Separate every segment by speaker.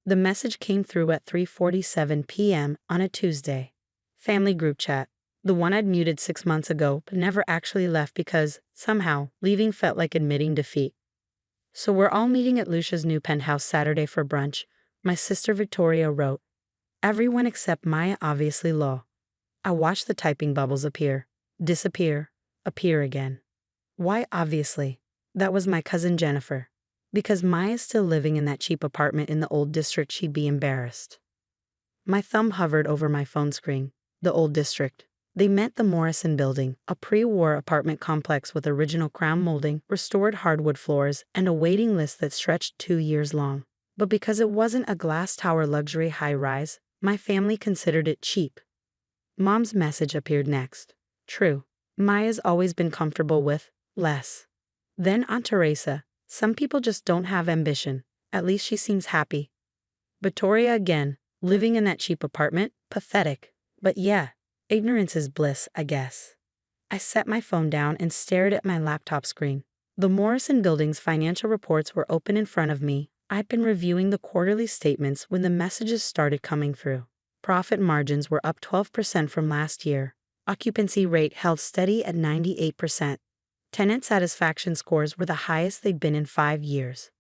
Speaker 1: The message came through at 3:47 p.m. on a Tuesday. Family group chat. The one I'd muted 6 months ago but never actually left because, somehow, leaving felt like admitting defeat. "So we're all meeting at Lucia's new penthouse Saturday for brunch," my sister Victoria wrote. Everyone except Maya, obviously. Law. I watched the typing bubbles appear, disappear, appear again. Why obviously? That was my cousin Jennifer. Because Maya's still living in that cheap apartment in the old district, she'd be embarrassed. My thumb hovered over my phone screen. The old district. They meant the Morrison Building, a pre-war apartment complex with original crown molding, restored hardwood floors, and a waiting list that stretched 2 years long. But because it wasn't a glass tower luxury high-rise, my family considered it cheap. Mom's message appeared next. True. Maya's always been comfortable with less. Then Aunt Teresa. Some people just don't have ambition. At least she seems happy. Victoria again, living in that cheap apartment, pathetic. But yeah, ignorance is bliss, I guess. I set my phone down and stared at my laptop screen. The Morrison Building's financial reports were open in front of me. I'd been reviewing the quarterly statements when the messages started coming through. Profit margins were up 12% from last year. Occupancy rate held steady at 98%. Tenant satisfaction scores were the highest they'd been in 5 years.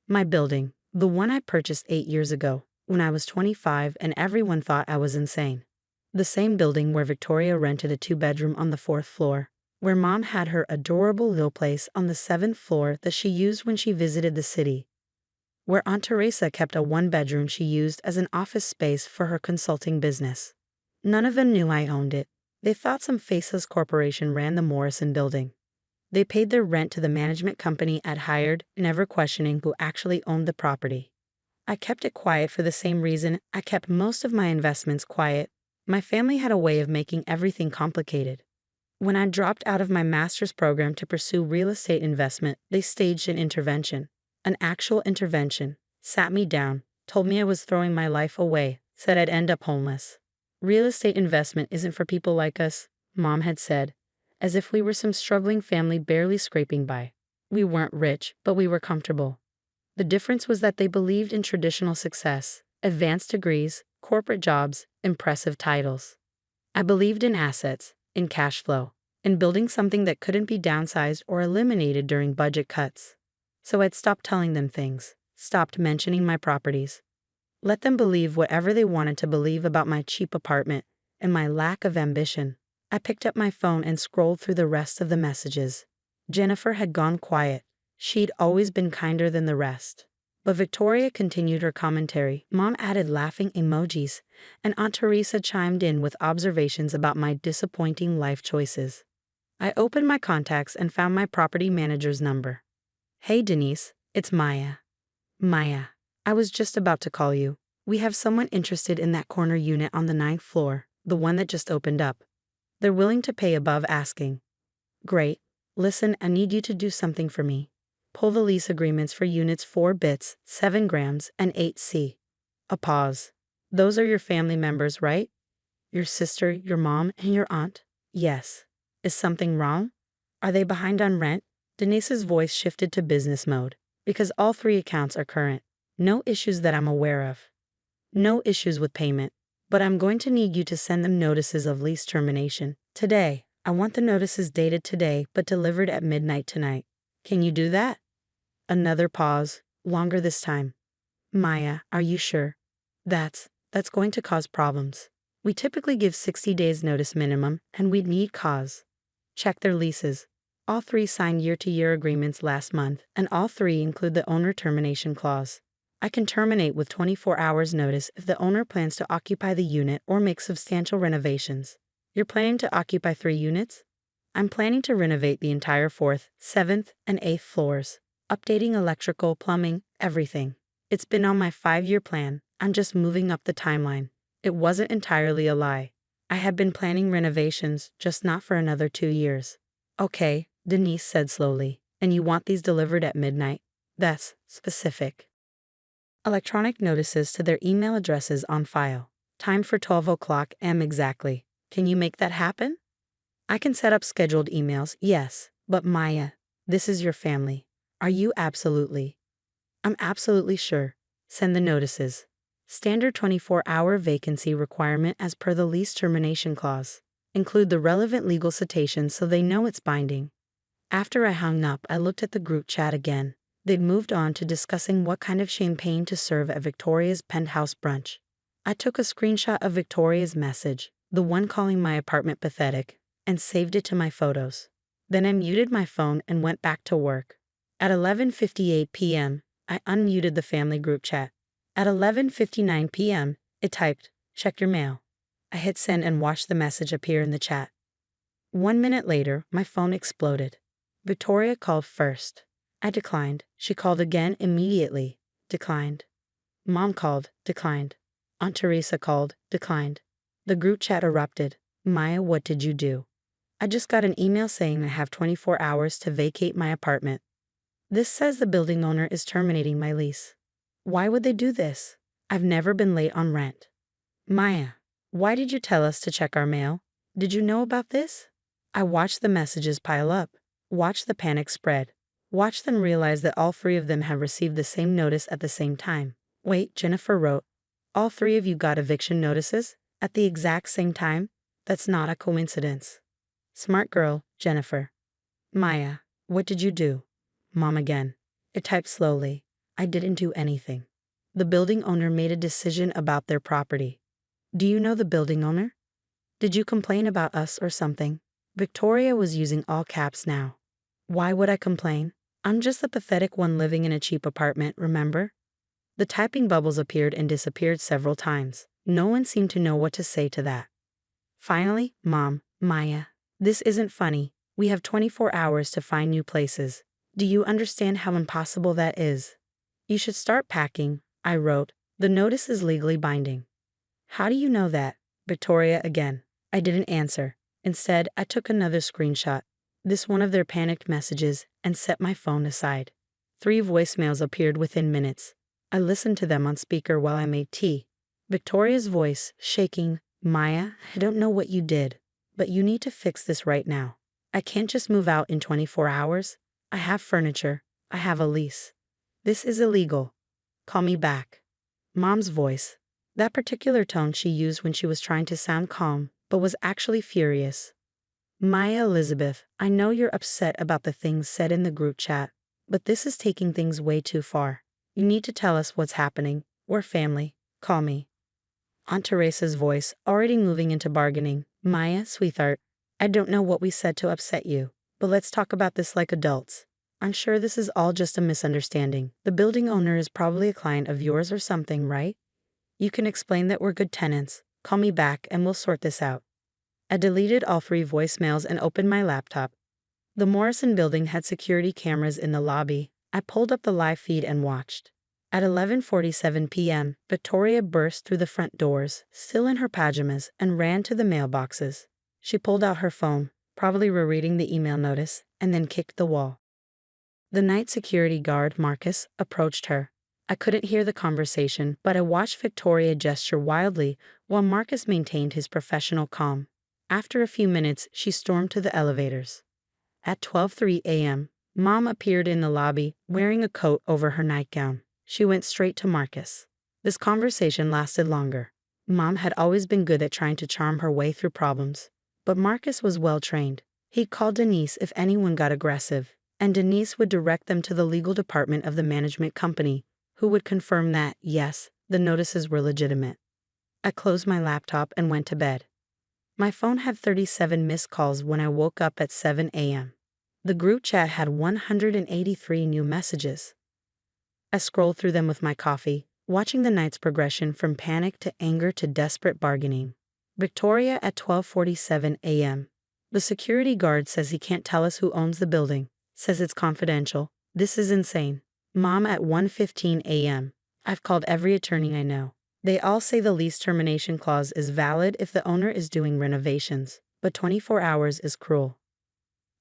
Speaker 1: My building, the one I purchased 8 years ago, when I was 25 and everyone thought I was insane. The same building where Victoria rented a 2-bedroom on the 4th floor, where Mom had her adorable little place on the 7th floor that she used when she visited the city, where Aunt Teresa kept a 1-bedroom she used as an office space for her consulting business. None of them knew I owned it. They thought some faceless corporation ran the Morrison Building. They paid their rent to the management company I'd hired, never questioning who actually owned the property. I kept it quiet for the same reason I kept most of my investments quiet. My family had a way of making everything complicated. When I dropped out of my master's program to pursue real estate investment, they staged an intervention. An actual intervention. Sat me down, told me I was throwing my life away, said I'd end up homeless. Real estate investment isn't for people like us, Mom had said, as if we were some struggling family barely scraping by. We weren't rich, but we were comfortable. The difference was that they believed in traditional success, advanced degrees, corporate jobs, impressive titles. I believed in assets, in cash flow, in building something that couldn't be downsized or eliminated during budget cuts. So I'd stopped telling them things, stopped mentioning my properties. Let them believe whatever they wanted to believe about my cheap apartment and my lack of ambition. I picked up my phone and scrolled through the rest of the messages. Jennifer had gone quiet. She'd always been kinder than the rest. But Victoria continued her commentary. Mom added laughing emojis, and Aunt Teresa chimed in with observations about my disappointing life choices. I opened my contacts and found my property manager's number. "Hey Denise, it's Maya." "Maya, I was just about to call you. We have someone interested in that corner unit on the 9th floor, the one that just opened up. They're willing to pay above asking." "Great. Listen, I need you to do something for me. Pull the lease agreements for units 4 bits, 7 grams, and 8C. A pause. "Those are your family members, right? Your sister, your mom, and your aunt?" "Yes. Is something wrong? Are they behind on rent?" Denise's voice shifted to business mode. "Because all 3 accounts are current. No issues that I'm aware of. No issues with payment. But I'm going to need you to send them notices of lease termination. Today. I want the notices dated today but delivered at midnight tonight. Can you do that?" Another pause, longer this time. "Maya, are you sure? That's going to cause problems. We typically give 60 days notice minimum, and we'd need cause." Check their leases. All 3 signed year-to-year agreements last month, and all 3 include the owner termination clause. I can terminate with 24 hours notice if the owner plans to occupy the unit or make substantial renovations. You're planning to occupy 3 units? I'm planning to renovate the entire 4th, 7th, and 8th floors. Updating electrical, plumbing, everything. It's been on my 5-year plan. I'm just moving up the timeline. It wasn't entirely a lie. I had been planning renovations, just not for another 2 years. "Okay," Denise said slowly. "And you want these delivered at midnight? That's specific." Electronic notices to their email addresses on file. Time for 12 o'clock am exactly. Can you make that happen? I can set up scheduled emails, yes. But Maya, this is your family. Are you absolutely? I'm absolutely sure. Send the notices. Standard 24-hour vacancy requirement as per the lease termination clause. Include the relevant legal citations so they know it's binding. After I hung up, I looked at the group chat again. They'd moved on to discussing what kind of champagne to serve at Victoria's penthouse brunch. I took a screenshot of Victoria's message, the one calling my apartment pathetic, and saved it to my photos. Then I muted my phone and went back to work. At 11:58 p.m., I unmuted the family group chat. At 11:59 p.m., it typed, "Check your mail." I hit send and watched the message appear in the chat. 1 minute later, my phone exploded. Victoria called first. I declined. She called again immediately. Declined. Mom called. Declined. Aunt Teresa called. Declined. The group chat erupted. "Maya, what did you do? I just got an email saying I have 24 hours to vacate my apartment. This says the building owner is terminating my lease. Why would they do this? I've never been late on rent. Maya, why did you tell us to check our mail? Did you know about this?" I watched the messages pile up, watched the panic spread, watched them realize that all three of them had received the same notice at the same time. Wait, Jennifer wrote, "All three of you got eviction notices at the exact same time? That's not a coincidence." Smart girl, Jennifer. Maya, what did you do? Mom again. It typed slowly. I didn't do anything. The building owner made a decision about their property. Do you know the building owner? Did you complain about us or something? Victoria was using all caps now. Why would I complain? I'm just the pathetic one living in a cheap apartment, remember? The typing bubbles appeared and disappeared several times. No one seemed to know what to say to that. Finally, Mom, Maya, this isn't funny. We have 24 hours to find new places. Do you understand how impossible that is? You should start packing, I wrote. The notice is legally binding. How do you know that? Victoria again. I didn't answer. Instead, I took another screenshot, this one of their panicked messages, and set my phone aside. 3 voicemails appeared within minutes. I listened to them on speaker while I made tea. Victoria's voice, shaking, "Maya, I don't know what you did, but you need to fix this right now. I can't just move out in 24 hours. I have furniture. I have a lease. This is illegal. Call me back." Mom's voice, that particular tone she used when she was trying to sound calm, but was actually furious. "Maya Elizabeth, I know you're upset about the things said in the group chat, but this is taking things way too far. You need to tell us what's happening. We're family. Call me." Aunt Teresa's voice, already moving into bargaining. "Maya, sweetheart, I don't know what we said to upset you, but let's talk about this like adults. I'm sure this is all just a misunderstanding. The building owner is probably a client of yours or something, right? You can explain that we're good tenants. Call me back and we'll sort this out." I deleted all 3 voicemails and opened my laptop. The Morrison building had security cameras in the lobby. I pulled up the live feed and watched. At 11:47 p.m., Victoria burst through the front doors, still in her pajamas, and ran to the mailboxes. She pulled out her phone, probably rereading the email notice, and then kicked the wall. The night security guard, Marcus, approached her. I couldn't hear the conversation, but I watched Victoria gesture wildly while Marcus maintained his professional calm. After a few minutes, she stormed to the elevators. At 12:03 a.m., Mom appeared in the lobby, wearing a coat over her nightgown. She went straight to Marcus. This conversation lasted longer. Mom had always been good at trying to charm her way through problems, but Marcus was well-trained. He'd call Denise if anyone got aggressive, and Denise would direct them to the legal department of the management company, who would confirm that, yes, the notices were legitimate. I closed my laptop and went to bed. My phone had 37 missed calls when I woke up at 7 a.m. The group chat had 183 new messages. I scrolled through them with my coffee, watching the night's progression from panic to anger to desperate bargaining. Victoria at 12:47 a.m. The security guard says he can't tell us who owns the building, says it's confidential. This is insane. Mom at 1:15 a.m. I've called every attorney I know. They all say the lease termination clause is valid if the owner is doing renovations, but 24 hours is cruel.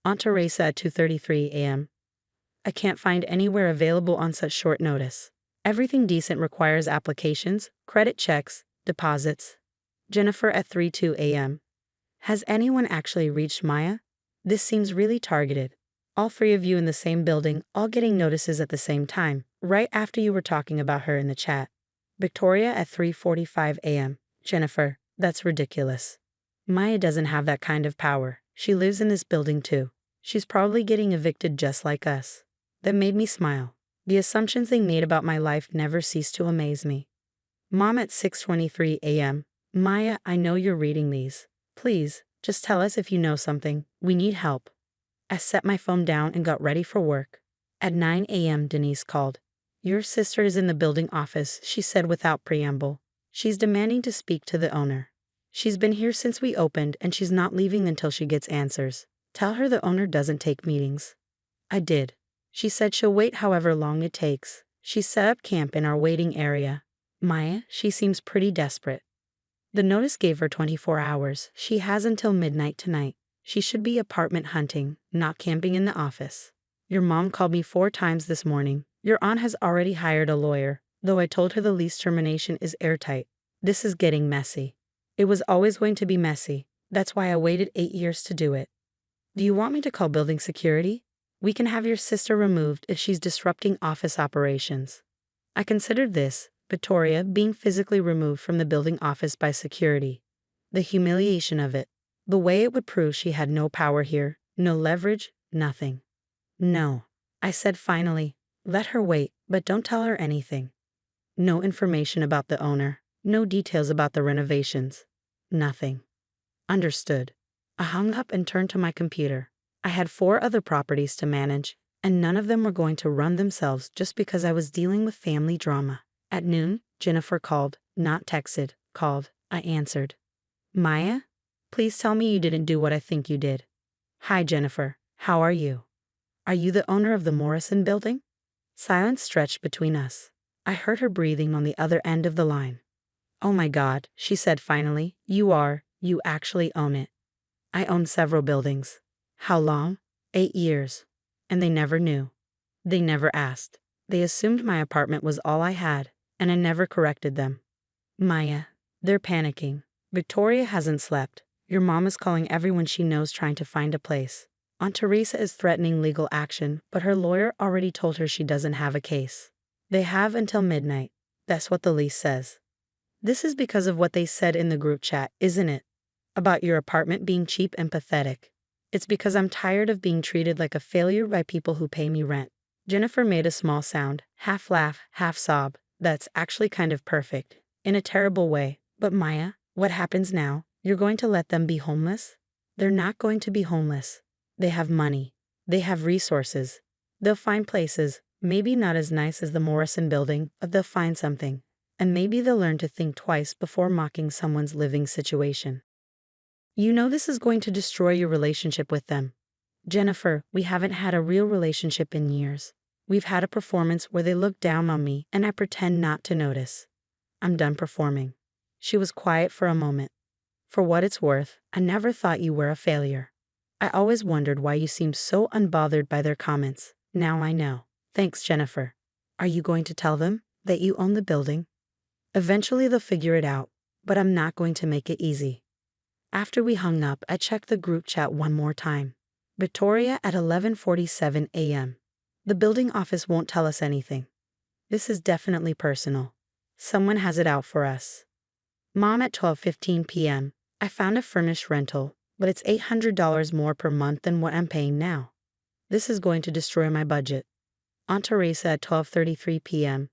Speaker 1: Aunt Teresa at 2:33 a.m. I can't find anywhere available on such short notice. Everything decent requires applications, credit checks, deposits. Jennifer at 3:02 a.m. Has anyone actually reached Maya? This seems really targeted. All 3 of you in the same building, all getting notices at the same time. Right after you were talking about her in the chat. Victoria at 3:45 a.m. Jennifer, that's ridiculous. Maya doesn't have that kind of power. She lives in this building too. She's probably getting evicted just like us. That made me smile. The assumptions they made about my life never cease to amaze me. Mom at 6:23 a.m. Maya, I know you're reading these. Please, just tell us if you know something. We need help. I set my phone down and got ready for work. At 9 a.m. Denise called. Your sister is in the building office, she said without preamble. She's demanding to speak to the owner. She's been here since we opened and she's not leaving until she gets answers. Tell her the owner doesn't take meetings. I did. She said she'll wait however long it takes. She set up camp in our waiting area. Maya, she seems pretty desperate. The notice gave her 24 hours. She has until midnight tonight. She should be apartment hunting, not camping in the office. Your mom called me 4 times this morning. Your aunt has already hired a lawyer, though I told her the lease termination is airtight. This is getting messy. It was always going to be messy. That's why I waited 8 years to do it. Do you want me to call building security? We can have your sister removed if she's disrupting office operations. I considered this, Victoria, being physically removed from the building office by security. The humiliation of it. The way it would prove she had no power here, no leverage, nothing. No. I said finally, let her wait, but don't tell her anything. No information about the owner, no details about the renovations. Nothing. Understood. I hung up and turned to my computer. I had 4 other properties to manage, and none of them were going to run themselves just because I was dealing with family drama. At noon, Jennifer called, not texted, called. I answered. Maya? Please tell me you didn't do what I think you did. Hi Jennifer, how are you? Are you the owner of the Morrison building? Silence stretched between us. I heard her breathing on the other end of the line. Oh my God, she said finally, you actually own it. I own several buildings. How long? 8 years. And they never knew. They never asked. They assumed my apartment was all I had, and I never corrected them. Maya, they're panicking. Victoria hasn't slept. Your mom is calling everyone she knows trying to find a place. Aunt Teresa is threatening legal action, but her lawyer already told her she doesn't have a case. They have until midnight. That's what the lease says. This is because of what they said in the group chat, isn't it? About your apartment being cheap and pathetic. It's because I'm tired of being treated like a failure by people who pay me rent. Jennifer made a small sound, half laugh, half sob. That's actually kind of perfect. In a terrible way. But Maya, what happens now? You're going to let them be homeless? They're not going to be homeless. They have money. They have resources. They'll find places, maybe not as nice as the Morrison building, but they'll find something. And maybe they'll learn to think twice before mocking someone's living situation. You know this is going to destroy your relationship with them. Jennifer, we haven't had a real relationship in years. We've had a performance where they look down on me and I pretend not to notice. I'm done performing. She was quiet for a moment. For what it's worth, I never thought you were a failure. I always wondered why you seemed so unbothered by their comments. Now I know. Thanks, Jennifer. Are you going to tell them that you own the building? Eventually they'll figure it out, but I'm not going to make it easy. After we hung up, I checked the group chat one more time. Victoria at 11:47 a.m. The building office won't tell us anything. This is definitely personal. Someone has it out for us. Mom at 12:15 p.m. I found a furnished rental, but it's $800 more per month than what I'm paying now. This is going to destroy my budget. Aunt Teresa at 12:33 p.m.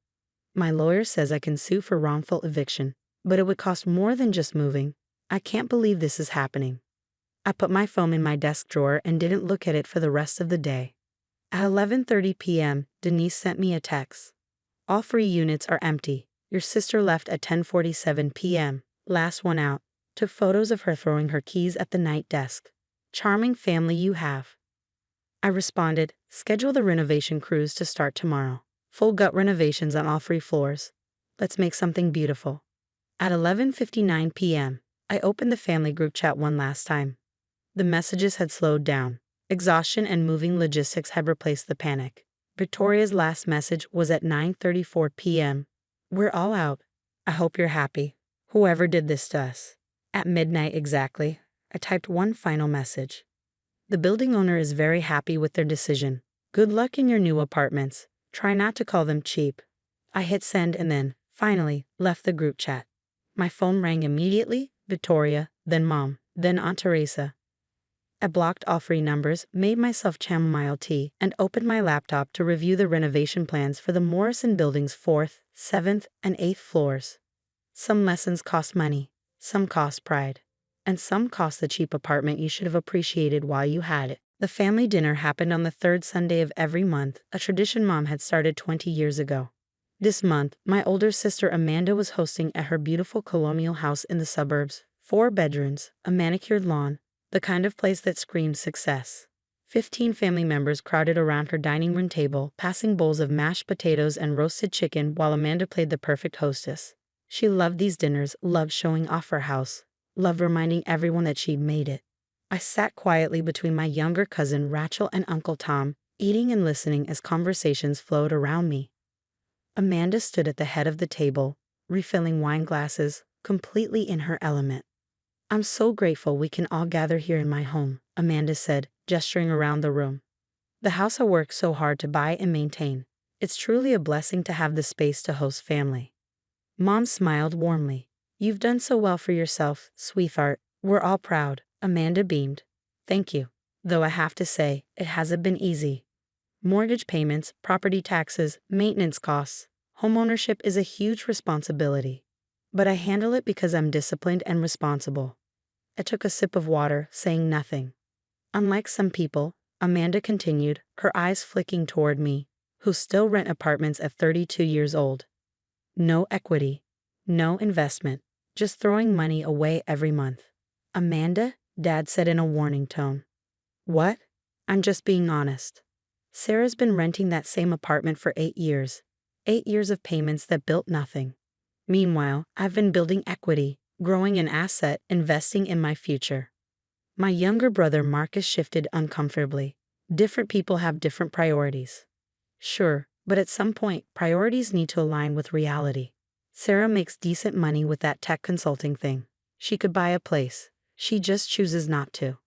Speaker 1: My lawyer says I can sue for wrongful eviction, but it would cost more than just moving. I can't believe this is happening. I put my phone in my desk drawer and didn't look at it for the rest of the day. At 11:30 p.m., Denise sent me a text. All 3 units are empty. Your sister left at 10:47 p.m., last one out. Took photos of her throwing her keys at the night desk. Charming family you have. I responded, schedule the renovation crews to start tomorrow. Full gut renovations on all 3 floors. Let's make something beautiful. At 11:59 p.m., I opened the family group chat one last time. The messages had slowed down. Exhaustion and moving logistics had replaced the panic. Victoria's last message was at 9:34 p.m. We're all out. I hope you're happy. Whoever did this to us. At midnight exactly, I typed one final message. The building owner is very happy with their decision. Good luck in your new apartments. Try not to call them cheap. I hit send and then, finally, left the group chat. My phone rang immediately, Victoria, then Mom, then Aunt Teresa. I blocked all free numbers, made myself chamomile tea, and opened my laptop to review the renovation plans for the Morrison Building's 4th, 7th, and 8th floors. Some lessons cost money, some cost pride, and some cost the cheap apartment you should have appreciated while you had it. The family dinner happened on the third Sunday of every month, a tradition Mom had started 20 years ago. This month, my older sister Amanda was hosting at her beautiful colonial house in the suburbs. 4 bedrooms, a manicured lawn, the kind of place that screams success. 15 family members crowded around her dining room table, passing bowls of mashed potatoes and roasted chicken while Amanda played the perfect hostess. She loved these dinners, loved showing off her house, loved reminding everyone that she made it. I sat quietly between my younger cousin Rachel and Uncle Tom, eating and listening as conversations flowed around me. Amanda stood at the head of the table, refilling wine glasses, completely in her element. "I'm so grateful we can all gather here in my home," Amanda said, gesturing around the room. "The house I worked so hard to buy and maintain. It's truly a blessing to have the space to host family." Mom smiled warmly. "You've done so well for yourself, sweetheart. We're all proud." Amanda beamed. "Thank you. Though I have to say, it hasn't been easy. Mortgage payments, property taxes, maintenance costs. Homeownership is a huge responsibility. But I handle it because I'm disciplined and responsible." I took a sip of water, saying nothing. "Unlike some people," Amanda continued, her eyes flicking toward me, "who still rent apartments at 32 years old. No equity, no investment, just throwing money away every month." "Amanda?" Dad said in a warning tone. "What?" "I'm just being honest. Sarah's been renting that same apartment for 8 years. 8 years of payments that built nothing. Meanwhile, I've been building equity, growing an asset, investing in my future." My younger brother Marcus shifted uncomfortably. "Different people have different priorities." "Sure, but at some point, priorities need to align with reality. Sarah makes decent money with that tech consulting thing. She could buy a place. She just chooses not to.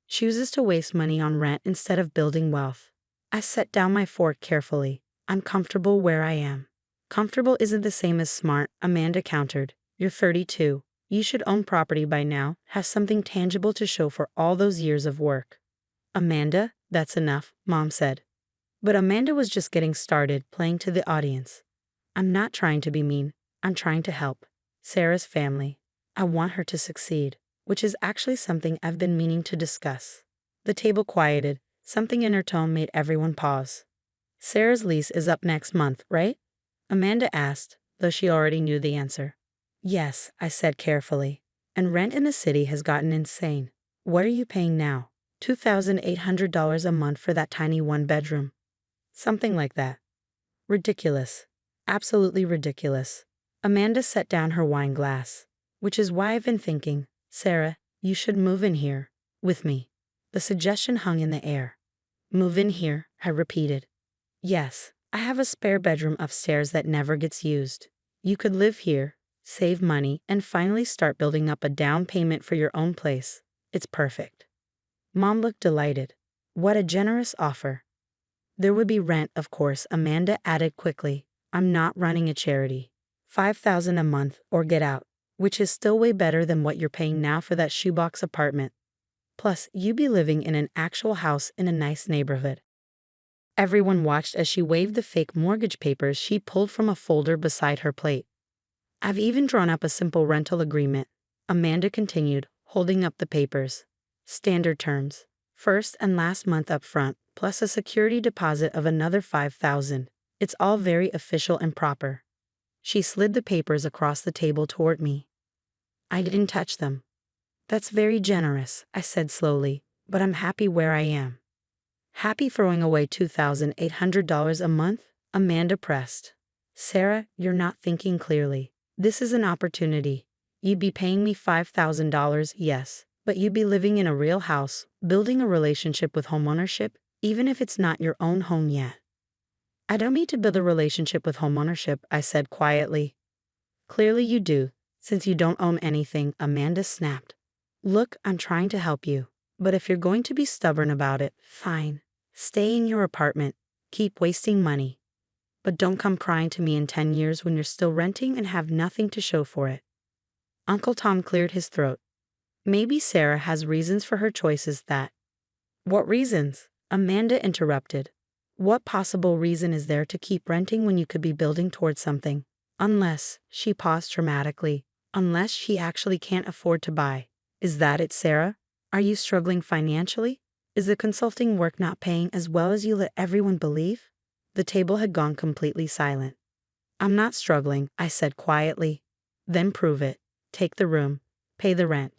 Speaker 1: Chooses to waste money on rent instead of building wealth." I set down my fork carefully. "I'm comfortable where I am." "Comfortable isn't the same as smart," Amanda countered. "You're 32. You should own property by now, have something tangible to show for all those years of work." "Amanda, that's enough," Mom said. But Amanda was just getting started, playing to the audience. "I'm not trying to be mean. I'm trying to help Sarah's family. I want her to succeed, which is actually something I've been meaning to discuss." The table quieted. Something in her tone made everyone pause. "Sarah's lease is up next month, right?" Amanda asked, though she already knew the answer. "Yes," I said carefully. "And rent in the city has gotten insane. What are you paying now? $2,800 a month for that tiny 1-bedroom. Something like that." "Ridiculous. Absolutely ridiculous." Amanda set down her wine glass. "Which is why I've been thinking, Sarah, you should move in here, with me." The suggestion hung in the air. "Move in here," I repeated. "Yes, I have a spare bedroom upstairs that never gets used. You could live here, save money, and finally start building up a down payment for your own place. It's perfect." Mom looked delighted. "What a generous offer." "There would be rent, of course," Amanda added quickly. "I'm not running a charity. $5,000 a month or get out, which is still way better than what you're paying now for that shoebox apartment. Plus, you'd be living in an actual house in a nice neighborhood." Everyone watched as she waved the fake mortgage papers she pulled from a folder beside her plate. "I've even drawn up a simple rental agreement," Amanda continued, holding up the papers. "Standard terms. First and last month up front, plus a security deposit of another $5,000. It's all very official and proper." She slid the papers across the table toward me. I didn't touch them. "That's very generous," I said slowly, "but I'm happy where I am." "Happy throwing away $2,800 a month?" Amanda pressed. "Sarah, you're not thinking clearly. This is an opportunity. You'd be paying me $5,000, yes, but you'd be living in a real house, building a relationship with homeownership, even if it's not your own home yet." "I don't need to build a relationship with homeownership," I said quietly. "Clearly you do, since you don't own anything," Amanda snapped. "Look, I'm trying to help you. But if you're going to be stubborn about it, fine. Stay in your apartment. Keep wasting money." But don't come crying to me in 10 years when you're still renting and have nothing to show for it. Uncle Tom cleared his throat. Maybe Sarah has reasons for her choices that. What reasons? Amanda interrupted. What possible reason is there to keep renting when you could be building towards something? Unless, she paused dramatically, unless she actually can't afford to buy. Is that it, Sarah? Are you struggling financially? Is the consulting work not paying as well as you let everyone believe? The table had gone completely silent. I'm not struggling, I said quietly. Then prove it. Take the room. Pay the rent.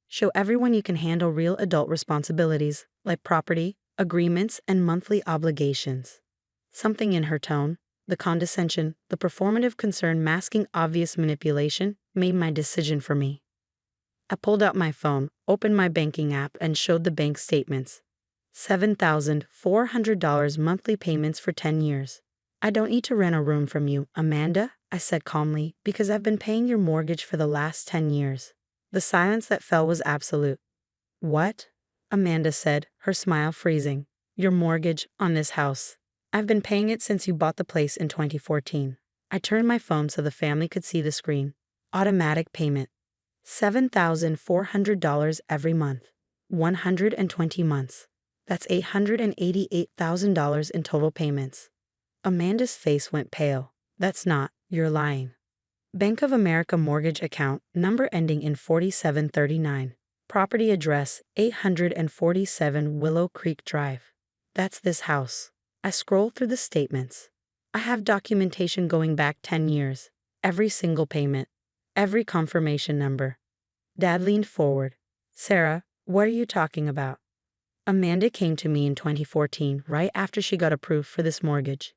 Speaker 1: Show everyone you can handle real adult responsibilities, like property, agreements, and monthly obligations. Something in her tone, the condescension, the performative concern masking obvious manipulation, made my decision for me. I pulled out my phone, opened my banking app, and showed the bank statements. $7,400 monthly payments for 10 years. I don't need to rent a room from you, Amanda, I said calmly, because I've been paying your mortgage for the last 10 years. The silence that fell was absolute. What? Amanda said, her smile freezing. Your mortgage on this house. I've been paying it since you bought the place in 2014. I turned my phone so the family could see the screen. Automatic payment. $7,400 every month. 120 months. That's $888,000 in total payments. Amanda's face went pale. That's not, you're lying. Bank of America mortgage account, number ending in 4739. Property address, 847 Willow Creek Drive. That's this house. I scrolled through the statements. I have documentation going back 10 years. Every single payment. Every confirmation number. Dad leaned forward. Sarah, what are you talking about? Amanda came to me in 2014, right after she got approved for this mortgage.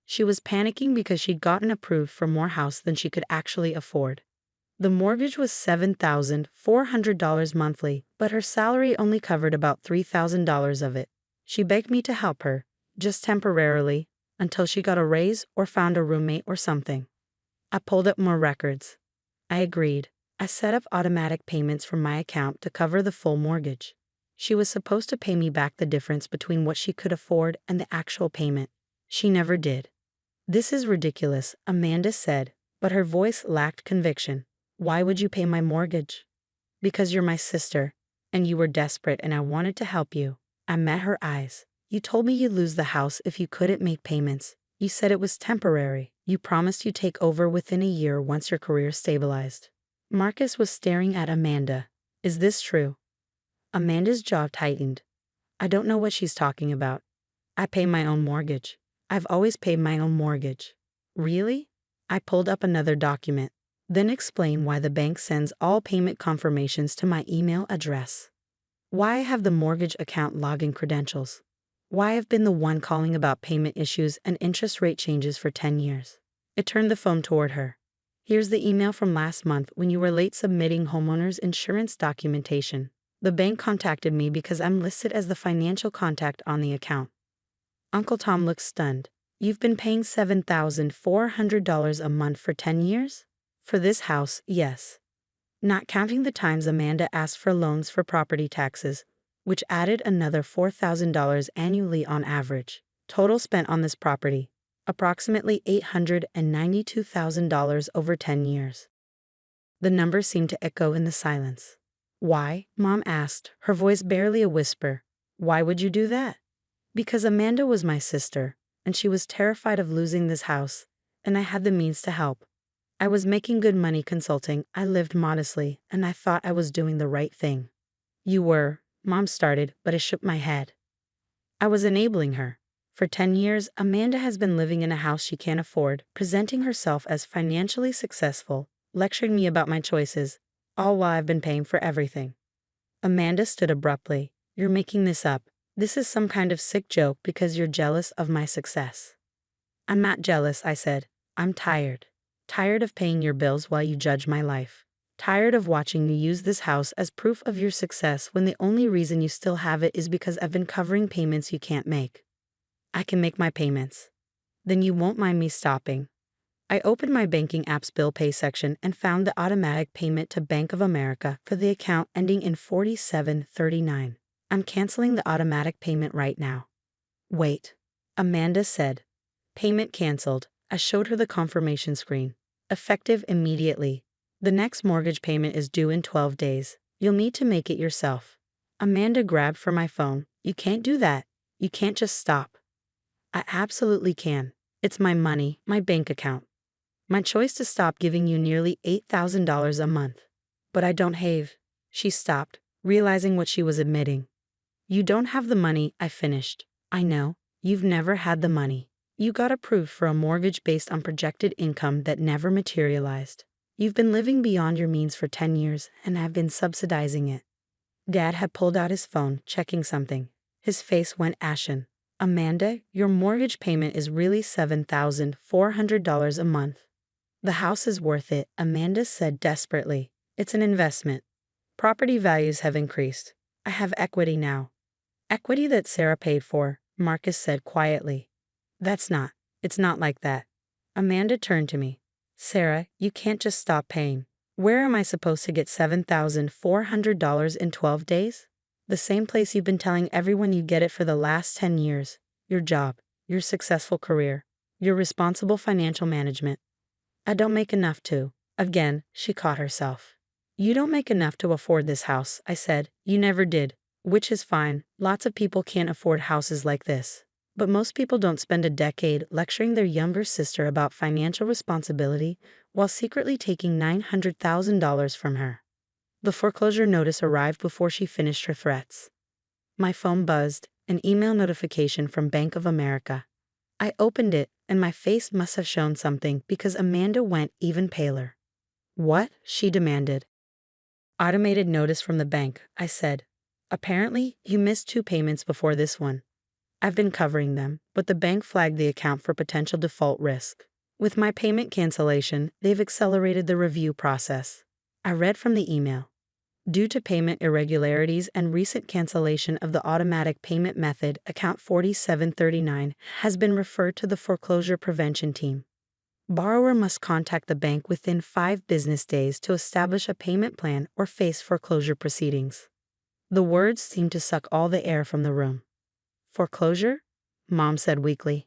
Speaker 1: She was panicking because she'd gotten approved for more house than she could actually afford. The mortgage was $7,400 monthly, but her salary only covered about $3,000 of it. She begged me to help her, just temporarily, until she got a raise or found a roommate or something. I pulled up more records. I agreed. I set up automatic payments from my account to cover the full mortgage. She was supposed to pay me back the difference between what she could afford and the actual payment. She never did. This is ridiculous, Amanda said, but her voice lacked conviction. Why would you pay my mortgage? Because you're my sister, and you were desperate and I wanted to help you. I met her eyes. You told me you'd lose the house if you couldn't make payments. You said it was temporary. You promised you'd take over within a year once your career stabilized. Marcus was staring at Amanda. Is this true? Amanda's jaw tightened. I don't know what she's talking about. I pay my own mortgage. I've always paid my own mortgage. Really? I pulled up another document. Then explain why the bank sends all payment confirmations to my email address. Why I have the mortgage account login credentials. Why I've been the one calling about payment issues and interest rate changes for 10 years. It turned the phone toward her. Here's the email from last month when you were late submitting homeowner's insurance documentation. The bank contacted me because I'm listed as the financial contact on the account. Uncle Tom looked stunned. You've been paying $7,400 a month for 10 years? For this house, yes. Not counting the times Amanda asked for loans for property taxes, which added another $4,000 annually on average. Total spent on this property, approximately $892,000 over 10 years. The number seemed to echo in the silence. Why? Mom asked, her voice barely a whisper. Why would you do that? Because Amanda was my sister, and she was terrified of losing this house, and I had the means to help. I was making good money consulting, I lived modestly, and I thought I was doing the right thing. You were, Mom started, but I shook my head. I was enabling her. For 10 years, Amanda has been living in a house she can't afford, presenting herself as financially successful, lecturing me about my choices, all while I've been paying for everything. Amanda stood abruptly. You're making this up. This is some kind of sick joke because you're jealous of my success. I'm not jealous, I said. I'm tired. Tired of paying your bills while you judge my life. Tired of watching you use this house as proof of your success when the only reason you still have it is because I've been covering payments you can't make. I can make my payments. Then you won't mind me stopping. I opened my banking app's bill pay section and found the automatic payment to Bank of America for the account ending in 4739. I'm canceling the automatic payment right now. Wait, Amanda said. Payment canceled. I showed her the confirmation screen. Effective immediately. The next mortgage payment is due in 12 days. You'll need to make it yourself. Amanda grabbed for my phone. You can't do that. You can't just stop. I absolutely can. It's my money, my bank account. My choice to stop giving you nearly $8,000 a month. But I don't have. She stopped, realizing what she was admitting. You don't have the money, I finished. I know. You've never had the money. You got approved for a mortgage based on projected income that never materialized. You've been living beyond your means for 10 years and have been subsidizing it. Dad had pulled out his phone, checking something. His face went ashen. Amanda, your mortgage payment is really $7,400 a month. The house is worth it, Amanda said desperately. It's an investment. Property values have increased. I have equity now. Equity that Sarah paid for, Marcus said quietly. It's not like that. Amanda turned to me. Sarah, you can't just stop paying. Where am I supposed to get $7,400 in 12 days? The same place you've been telling everyone you get it for the last 10 years. Your job, your successful career, your responsible financial management. I don't make enough to. Again, she caught herself. You don't make enough to afford this house, I said. You never did. Which is fine. Lots of people can't afford houses like this. But most people don't spend a decade lecturing their younger sister about financial responsibility while secretly taking $900,000 from her. The foreclosure notice arrived before she finished her threats. My phone buzzed, an email notification from Bank of America. I opened it, and my face must have shown something because Amanda went even paler. What? She demanded. Automated notice from the bank, I said. Apparently, you missed 2 payments before this one. I've been covering them, but the bank flagged the account for potential default risk. With my payment cancellation, they've accelerated the review process. I read from the email. Due to payment irregularities and recent cancellation of the automatic payment method, account 4739 has been referred to the foreclosure prevention team. Borrower must contact the bank within 5 business days to establish a payment plan or face foreclosure proceedings. The words seemed to suck all the air from the room. Foreclosure? Mom said weakly.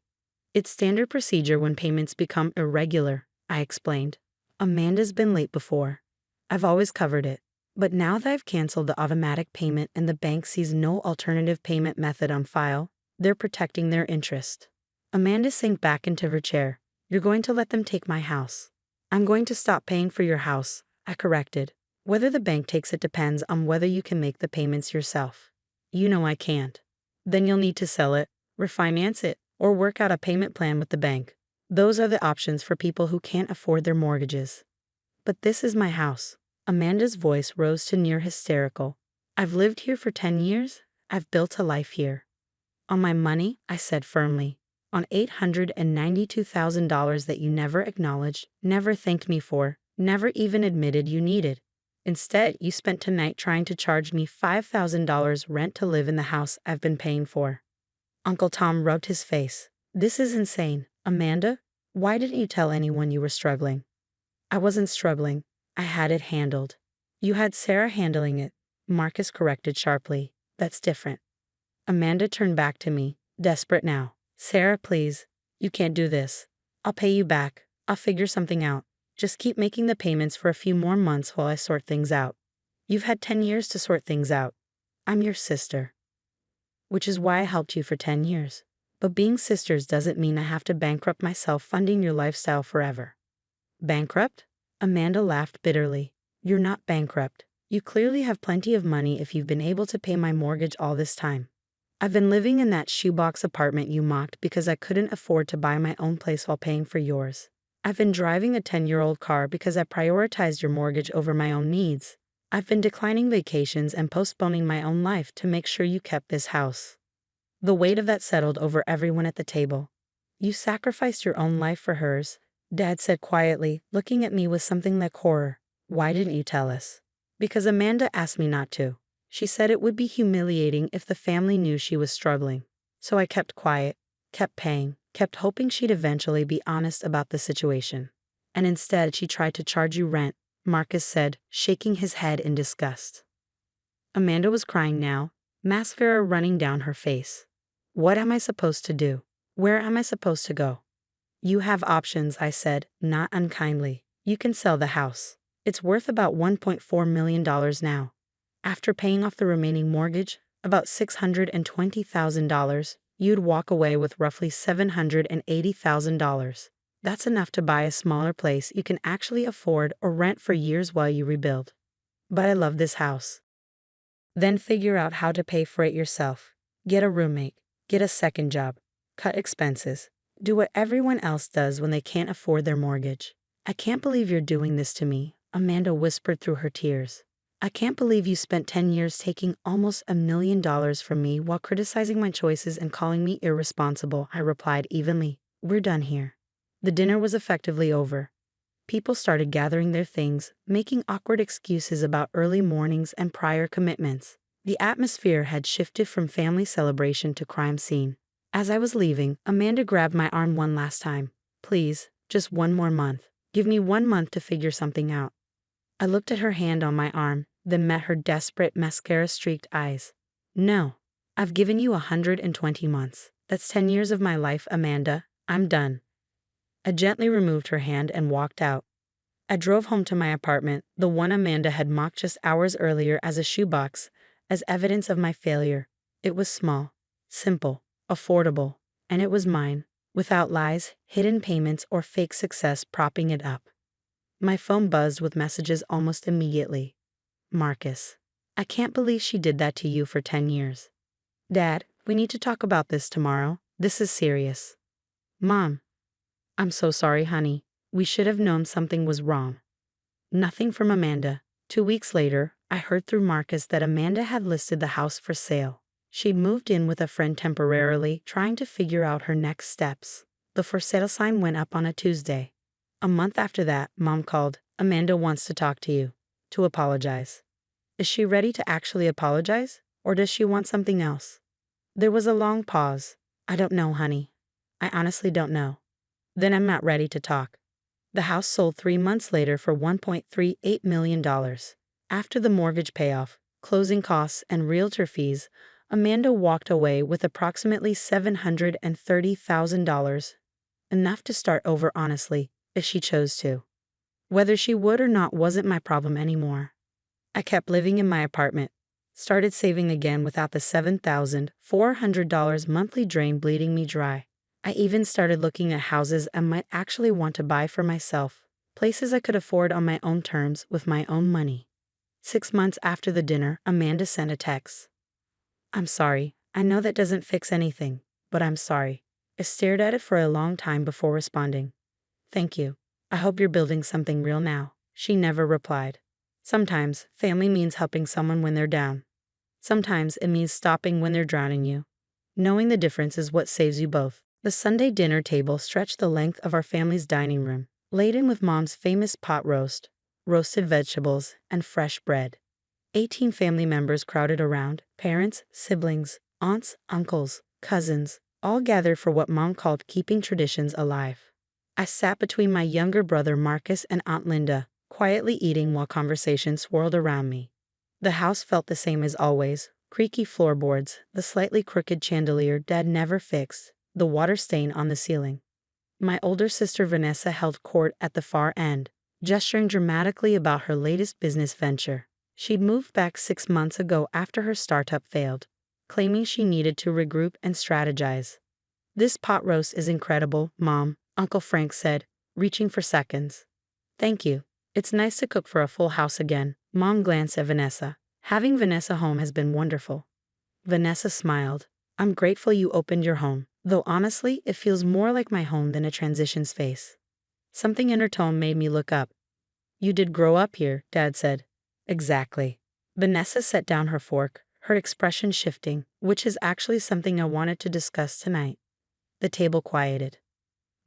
Speaker 1: It's standard procedure when payments become irregular, I explained. Amanda's been late before. I've always covered it. But now that I've canceled the automatic payment and the bank sees no alternative payment method on file, they're protecting their interest. Amanda sank back into her chair. You're going to let them take my house. I'm going to stop paying for your house, I corrected. Whether the bank takes it depends on whether you can make the payments yourself. You know I can't. Then you'll need to sell it, refinance it, or work out a payment plan with the bank. Those are the options for people who can't afford their mortgages. But this is my house. Amanda's voice rose to near hysterical. I've lived here for 10 years. I've built a life here. On my money, I said firmly. On $892,000 that you never acknowledged, never thanked me for, never even admitted you needed. Instead, you spent tonight trying to charge me $5,000 rent to live in the house I've been paying for. Uncle Tom rubbed his face. This is insane. Amanda, why didn't you tell anyone you were struggling? I wasn't struggling. I had it handled. You had Sarah handling it, Marcus corrected sharply. That's different. Amanda turned back to me, desperate now. Sarah, please. You can't do this. I'll pay you back. I'll figure something out. Just keep making the payments for a few more months while I sort things out. You've had 10 years to sort things out. I'm your sister. Which is why I helped you for 10 years. But being sisters doesn't mean I have to bankrupt myself funding your lifestyle forever. Bankrupt? Amanda laughed bitterly. You're not bankrupt. You clearly have plenty of money if you've been able to pay my mortgage all this time. I've been living in that shoebox apartment you mocked because I couldn't afford to buy my own place while paying for yours. I've been driving a 10-year-old car because I prioritized your mortgage over my own needs. I've been declining vacations and postponing my own life to make sure you kept this house. The weight of that settled over everyone at the table. You sacrificed your own life for hers, Dad said quietly, looking at me with something like horror. Why didn't you tell us? Because Amanda asked me not to. She said it would be humiliating if the family knew she was struggling. So I kept quiet, kept paying, kept hoping she'd eventually be honest about the situation. And instead she tried to charge you rent, Marcus said, shaking his head in disgust. Amanda was crying now, mascara running down her face. What am I supposed to do? Where am I supposed to go? You have options, I said, not unkindly. You can sell the house. It's worth about $1.4 million now. After paying off the remaining mortgage, about $620,000, you'd walk away with roughly $780,000. That's enough to buy a smaller place you can actually afford or rent for years while you rebuild. But I love this house. Then figure out how to pay for it yourself. Get a roommate, get a second job, cut expenses, do what everyone else does when they can't afford their mortgage. I can't believe you're doing this to me, Amanda whispered through her tears. I can't believe you spent 10 years taking almost $1 million from me while criticizing my choices and calling me irresponsible, I replied evenly. We're done here. The dinner was effectively over. People started gathering their things, making awkward excuses about early mornings and prior commitments. The atmosphere had shifted from family celebration to crime scene. As I was leaving, Amanda grabbed my arm one last time. Please, just one more month. Give me 1 month to figure something out. I looked at her hand on my arm, then met her desperate, mascara-streaked eyes. No, I've given you 120 months. That's 10 years of my life, Amanda. I'm done. I gently removed her hand and walked out. I drove home to my apartment, the one Amanda had mocked just hours earlier as a shoebox, as evidence of my failure. It was small, simple, affordable, and it was mine, without lies, hidden payments, or fake success propping it up. My phone buzzed with messages almost immediately. Marcus, I can't believe she did that to you for 10 years. Dad, we need to talk about this tomorrow. This is serious. Mom, I'm so sorry, honey. We should have known something was wrong. Nothing from Amanda. 2 weeks later, I heard through Marcus that Amanda had listed the house for sale. She'd moved in with a friend temporarily, trying to figure out her next steps. The for sale sign went up on a Tuesday. A month after that, Mom called. Amanda wants to talk to you. To apologize. Is she ready to actually apologize? Or does she want something else? There was a long pause. I don't know, honey. I honestly don't know. Then I'm not ready to talk. The house sold 3 months later for $1.38 million. After the mortgage payoff, closing costs, and realtor fees, Amanda walked away with approximately $730,000, enough to start over honestly, if she chose to. Whether she would or not wasn't my problem anymore. I kept living in my apartment, started saving again without the $7,400 monthly drain bleeding me dry. I even started looking at houses I might actually want to buy for myself, places I could afford on my own terms with my own money. 6 months after the dinner, Amanda sent a text. I'm sorry. I know that doesn't fix anything, but I'm sorry. I stared at it for a long time before responding. Thank you. I hope you're building something real now. She never replied. Sometimes, family means helping someone when they're down. Sometimes it means stopping when they're drowning you. Knowing the difference is what saves you both. The Sunday dinner table stretched the length of our family's dining room, laden with Mom's famous pot roast, roasted vegetables, and fresh bread. 18 family members crowded around, parents, siblings, aunts, uncles, cousins, all gathered for what Mom called keeping traditions alive. I sat between my younger brother Marcus and Aunt Linda, quietly eating while conversation swirled around me. The house felt the same as always, creaky floorboards, the slightly crooked chandelier Dad never fixed, the water stain on the ceiling. My older sister Vanessa held court at the far end, gesturing dramatically about her latest business venture. She'd moved back 6 months ago after her startup failed, claiming she needed to regroup and strategize. This pot roast is incredible, Mom, Uncle Frank said, reaching for seconds. Thank you. It's nice to cook for a full house again. Mom glanced at Vanessa. Having Vanessa home has been wonderful. Vanessa smiled. I'm grateful you opened your home, though honestly, it feels more like my home than a transition space. Something in her tone made me look up. You did grow up here, Dad said. Exactly. Vanessa set down her fork, her expression shifting, which is actually something I wanted to discuss tonight. The table quieted.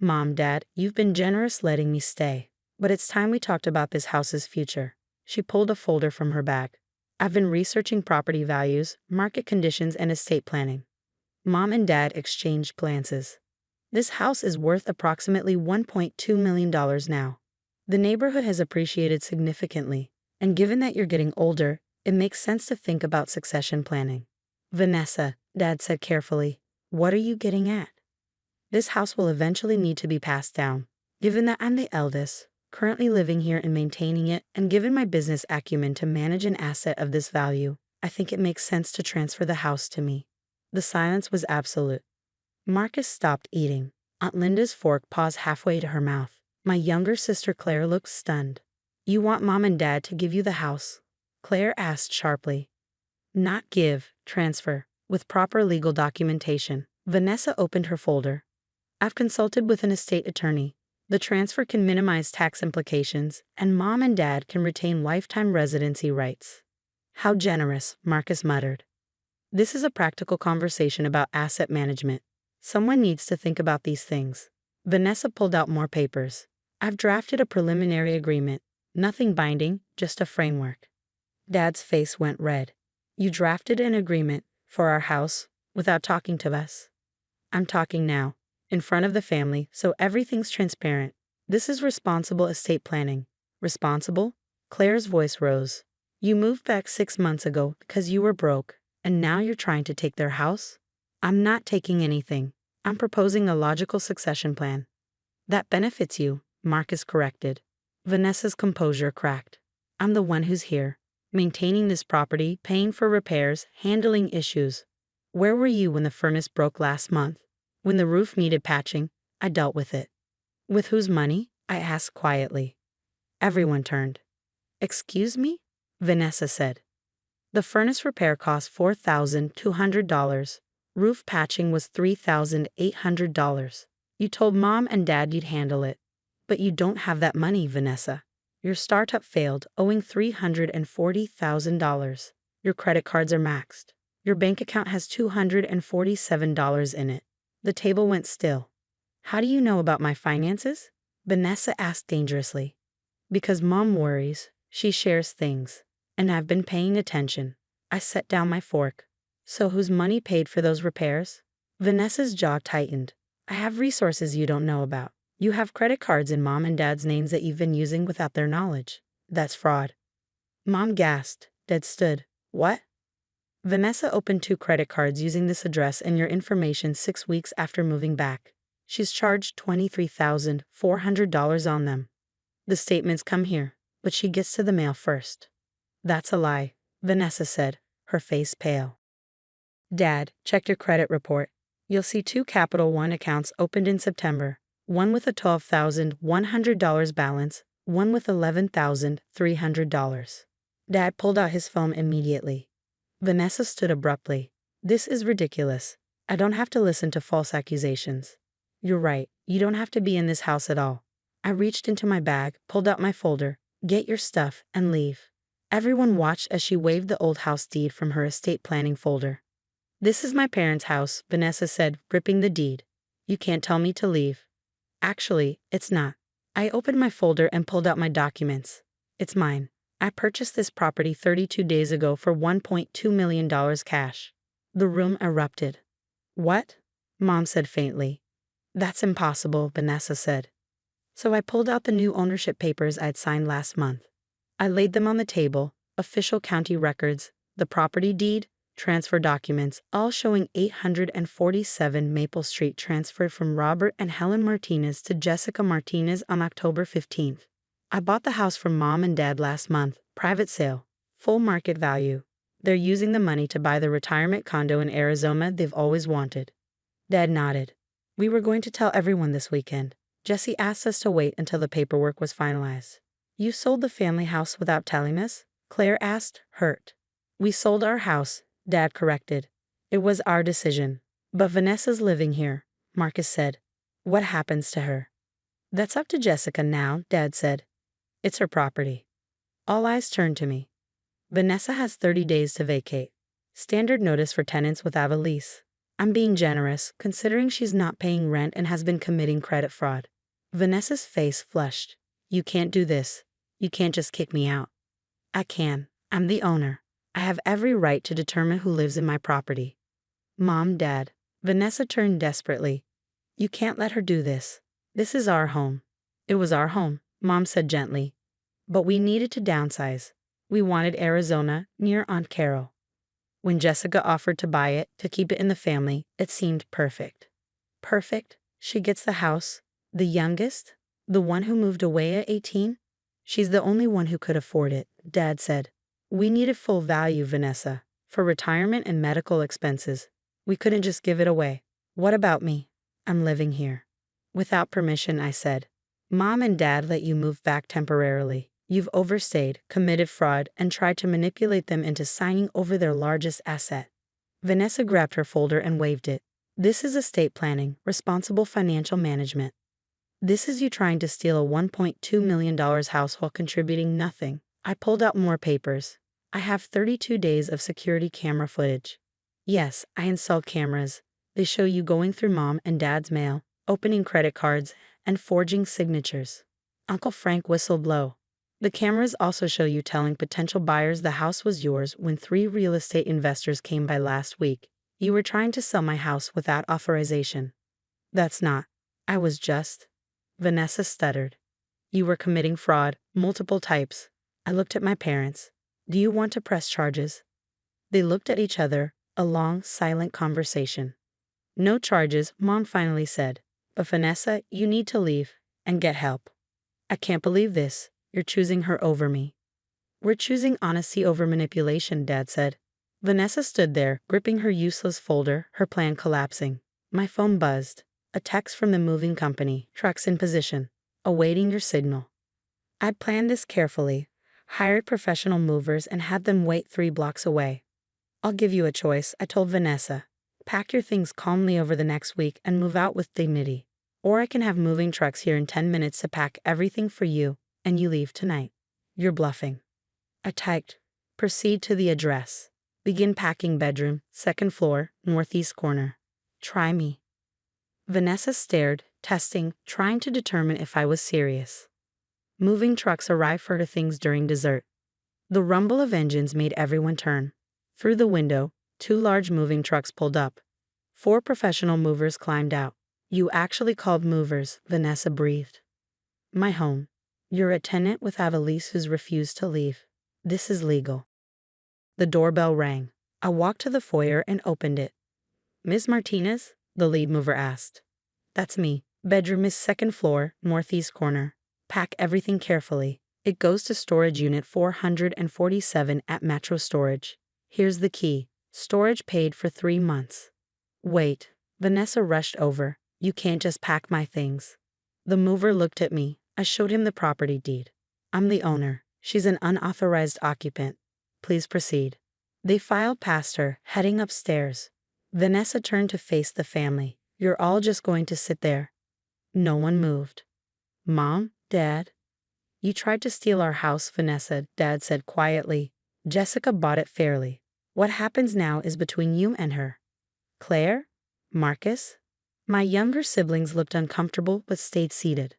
Speaker 1: Mom, Dad, you've been generous letting me stay, but it's time we talked about this house's future. She pulled a folder from her bag. I've been researching property values, market conditions, and estate planning. Mom and Dad exchanged glances. This house is worth approximately $1.2 million now. The neighborhood has appreciated significantly, and given that you're getting older, it makes sense to think about succession planning. Vanessa, Dad said carefully, what are you getting at? This house will eventually need to be passed down. Given that I'm the eldest, currently living here and maintaining it, and given my business acumen to manage an asset of this value, I think it makes sense to transfer the house to me. The silence was absolute. Marcus stopped eating. Aunt Linda's fork paused halfway to her mouth. My younger sister Claire looked stunned. You want Mom and Dad to give you the house? Claire asked sharply. Not give, transfer, with proper legal documentation. Vanessa opened her folder. I've consulted with an estate attorney. The transfer can minimize tax implications, and Mom and Dad can retain lifetime residency rights. How generous, Marcus muttered. This is a practical conversation about asset management. Someone needs to think about these things. Vanessa pulled out more papers. I've drafted a preliminary agreement. Nothing binding, just a framework. Dad's face went red. You drafted an agreement for our house without talking to us? I'm talking now, in front of the family, so everything's transparent. This is responsible estate planning. Responsible? Claire's voice rose. You moved back 6 months ago because you were broke, and now you're trying to take their house? I'm not taking anything. I'm proposing a logical succession plan. That benefits you, Marcus corrected. Vanessa's composure cracked. I'm the one who's here, maintaining this property, paying for repairs, handling issues. Where were you when the furnace broke last month? When the roof needed patching, I dealt with it. With whose money? I asked quietly. Everyone turned. Excuse me? Vanessa said. The furnace repair cost $4,200. Roof patching was $3,800. You told Mom and Dad you'd handle it. But you don't have that money, Vanessa. Your startup failed, owing $340,000. Your credit cards are maxed. Your bank account has $247 in it. The table went still. How do you know about my finances? Vanessa asked dangerously. Because Mom worries, she shares things. And I've been paying attention. I set down my fork. So whose money paid for those repairs? Vanessa's jaw tightened. I have resources you don't know about. You have credit cards in Mom and Dad's names that you've been using without their knowledge. That's fraud. Mom gasped. Dad stood. What? Vanessa opened 2 credit cards using this address and your information 6 weeks after moving back. She's charged $23,400 on them. The statements come here, but she gets to the mail first. That's a lie, Vanessa said, her face pale. Dad, check your credit report. You'll see 2 Capital One accounts opened in September, one with a $12,100 balance, one with $11,300. Dad pulled out his phone immediately. Vanessa stood abruptly. This is ridiculous. I don't have to listen to false accusations. You're right, you don't have to be in this house at all. I reached into my bag, pulled out my folder. Get your stuff and leave. Everyone watched as she waved the old house deed from her estate planning folder. This is my parents' house, Vanessa said, gripping the deed. You can't tell me to leave. Actually, it's not. I opened my folder and pulled out my documents. It's mine. I purchased this property 32 days ago for $1.2 million cash. The room erupted. What? Mom said faintly. That's impossible, Vanessa said. So I pulled out the new ownership papers I'd signed last month. I laid them on the table, official county records, the property deed, transfer documents, all showing 847 Maple Street transferred from Robert and Helen Martinez to Jessica Martinez on October 15th. I bought the house from Mom and Dad last month, private sale, full market value. They're using the money to buy the retirement condo in Arizona they've always wanted. Dad nodded. We were going to tell everyone this weekend. Jesse asked us to wait until the paperwork was finalized. You sold the family house without telling us? Claire asked, hurt. We sold our house, Dad corrected. It was our decision. But Vanessa's living here, Marcus said. What happens to her? That's up to Jessica now, Dad said. It's her property. All eyes turned to me. Vanessa has 30 days to vacate. Standard notice for tenants without a lease. I'm being generous, considering she's not paying rent and has been committing credit fraud. Vanessa's face flushed. You can't do this. You can't just kick me out. I can. I'm the owner. I have every right to determine who lives in my property. Mom, Dad. Vanessa turned desperately. You can't let her do this. This is our home. It was our home, Mom said gently. But we needed to downsize. We wanted Arizona, near Aunt Carol. When Jessica offered to buy it, to keep it in the family, it seemed perfect. Perfect? She gets the house. The youngest? The one who moved away at 18? She's the only one who could afford it, Dad said. We needed full value, Vanessa, for retirement and medical expenses. We couldn't just give it away. What about me? I'm living here. Without permission, I said. Mom and Dad let you move back temporarily. You've overstayed, committed fraud, and tried to manipulate them into signing over their largest asset. Vanessa grabbed her folder and waved it. This is estate planning, responsible financial management. This is you trying to steal a $1.2 million house while contributing nothing. I pulled out more papers. I have 32 days of security camera footage. Yes, I installed cameras. They show you going through Mom and Dad's mail, opening credit cards, and forging signatures. Uncle Frank whistled low. The cameras also show you telling potential buyers the house was yours when 3 real estate investors came by last week. You were trying to sell my house without authorization. That's not. I was just. Vanessa stuttered. You were committing fraud, multiple types. I looked at my parents. Do you want to press charges? They looked at each other, a long, silent conversation. No charges, Mom finally said. But Vanessa, you need to leave and get help. I can't believe this. You're choosing her over me. We're choosing honesty over manipulation, Dad said. Vanessa stood there, gripping her useless folder, her plan collapsing. My phone buzzed. A text from the moving company, trucks in position, awaiting your signal. I'd planned this carefully, hired professional movers and had them wait 3 blocks away. I'll give you a choice, I told Vanessa. Pack your things calmly over the next week and move out with dignity. Or I can have moving trucks here in 10 minutes to pack everything for you, and you leave tonight. You're bluffing. I typed, proceed to the address. Begin packing bedroom, 2nd floor, northeast corner. Try me. Vanessa stared, testing, trying to determine if I was serious. Moving trucks arrived for her things during dessert. The rumble of engines made everyone turn. Through the window, 2 large moving trucks pulled up. 4 professional movers climbed out. You actually called movers, Vanessa breathed. My home. You're a tenant without a lease who's refused to leave. This is legal. The doorbell rang. I walked to the foyer and opened it. Ms. Martinez? The lead mover asked. That's me. Bedroom is 2nd floor, northeast corner. Pack everything carefully. It goes to storage unit 447 at Metro Storage. Here's the key. Storage paid for 3 months. Wait. Vanessa rushed over. You can't just pack my things. The mover looked at me. I showed him the property deed. I'm the owner. She's an unauthorized occupant. Please proceed. They filed past her, heading upstairs. Vanessa turned to face the family. You're all just going to sit there. No one moved. Mom? Dad? You tried to steal our house, Vanessa, Dad said quietly. Jessica bought it fairly. What happens now is between you and her. Claire? Marcus? My younger siblings looked uncomfortable but stayed seated.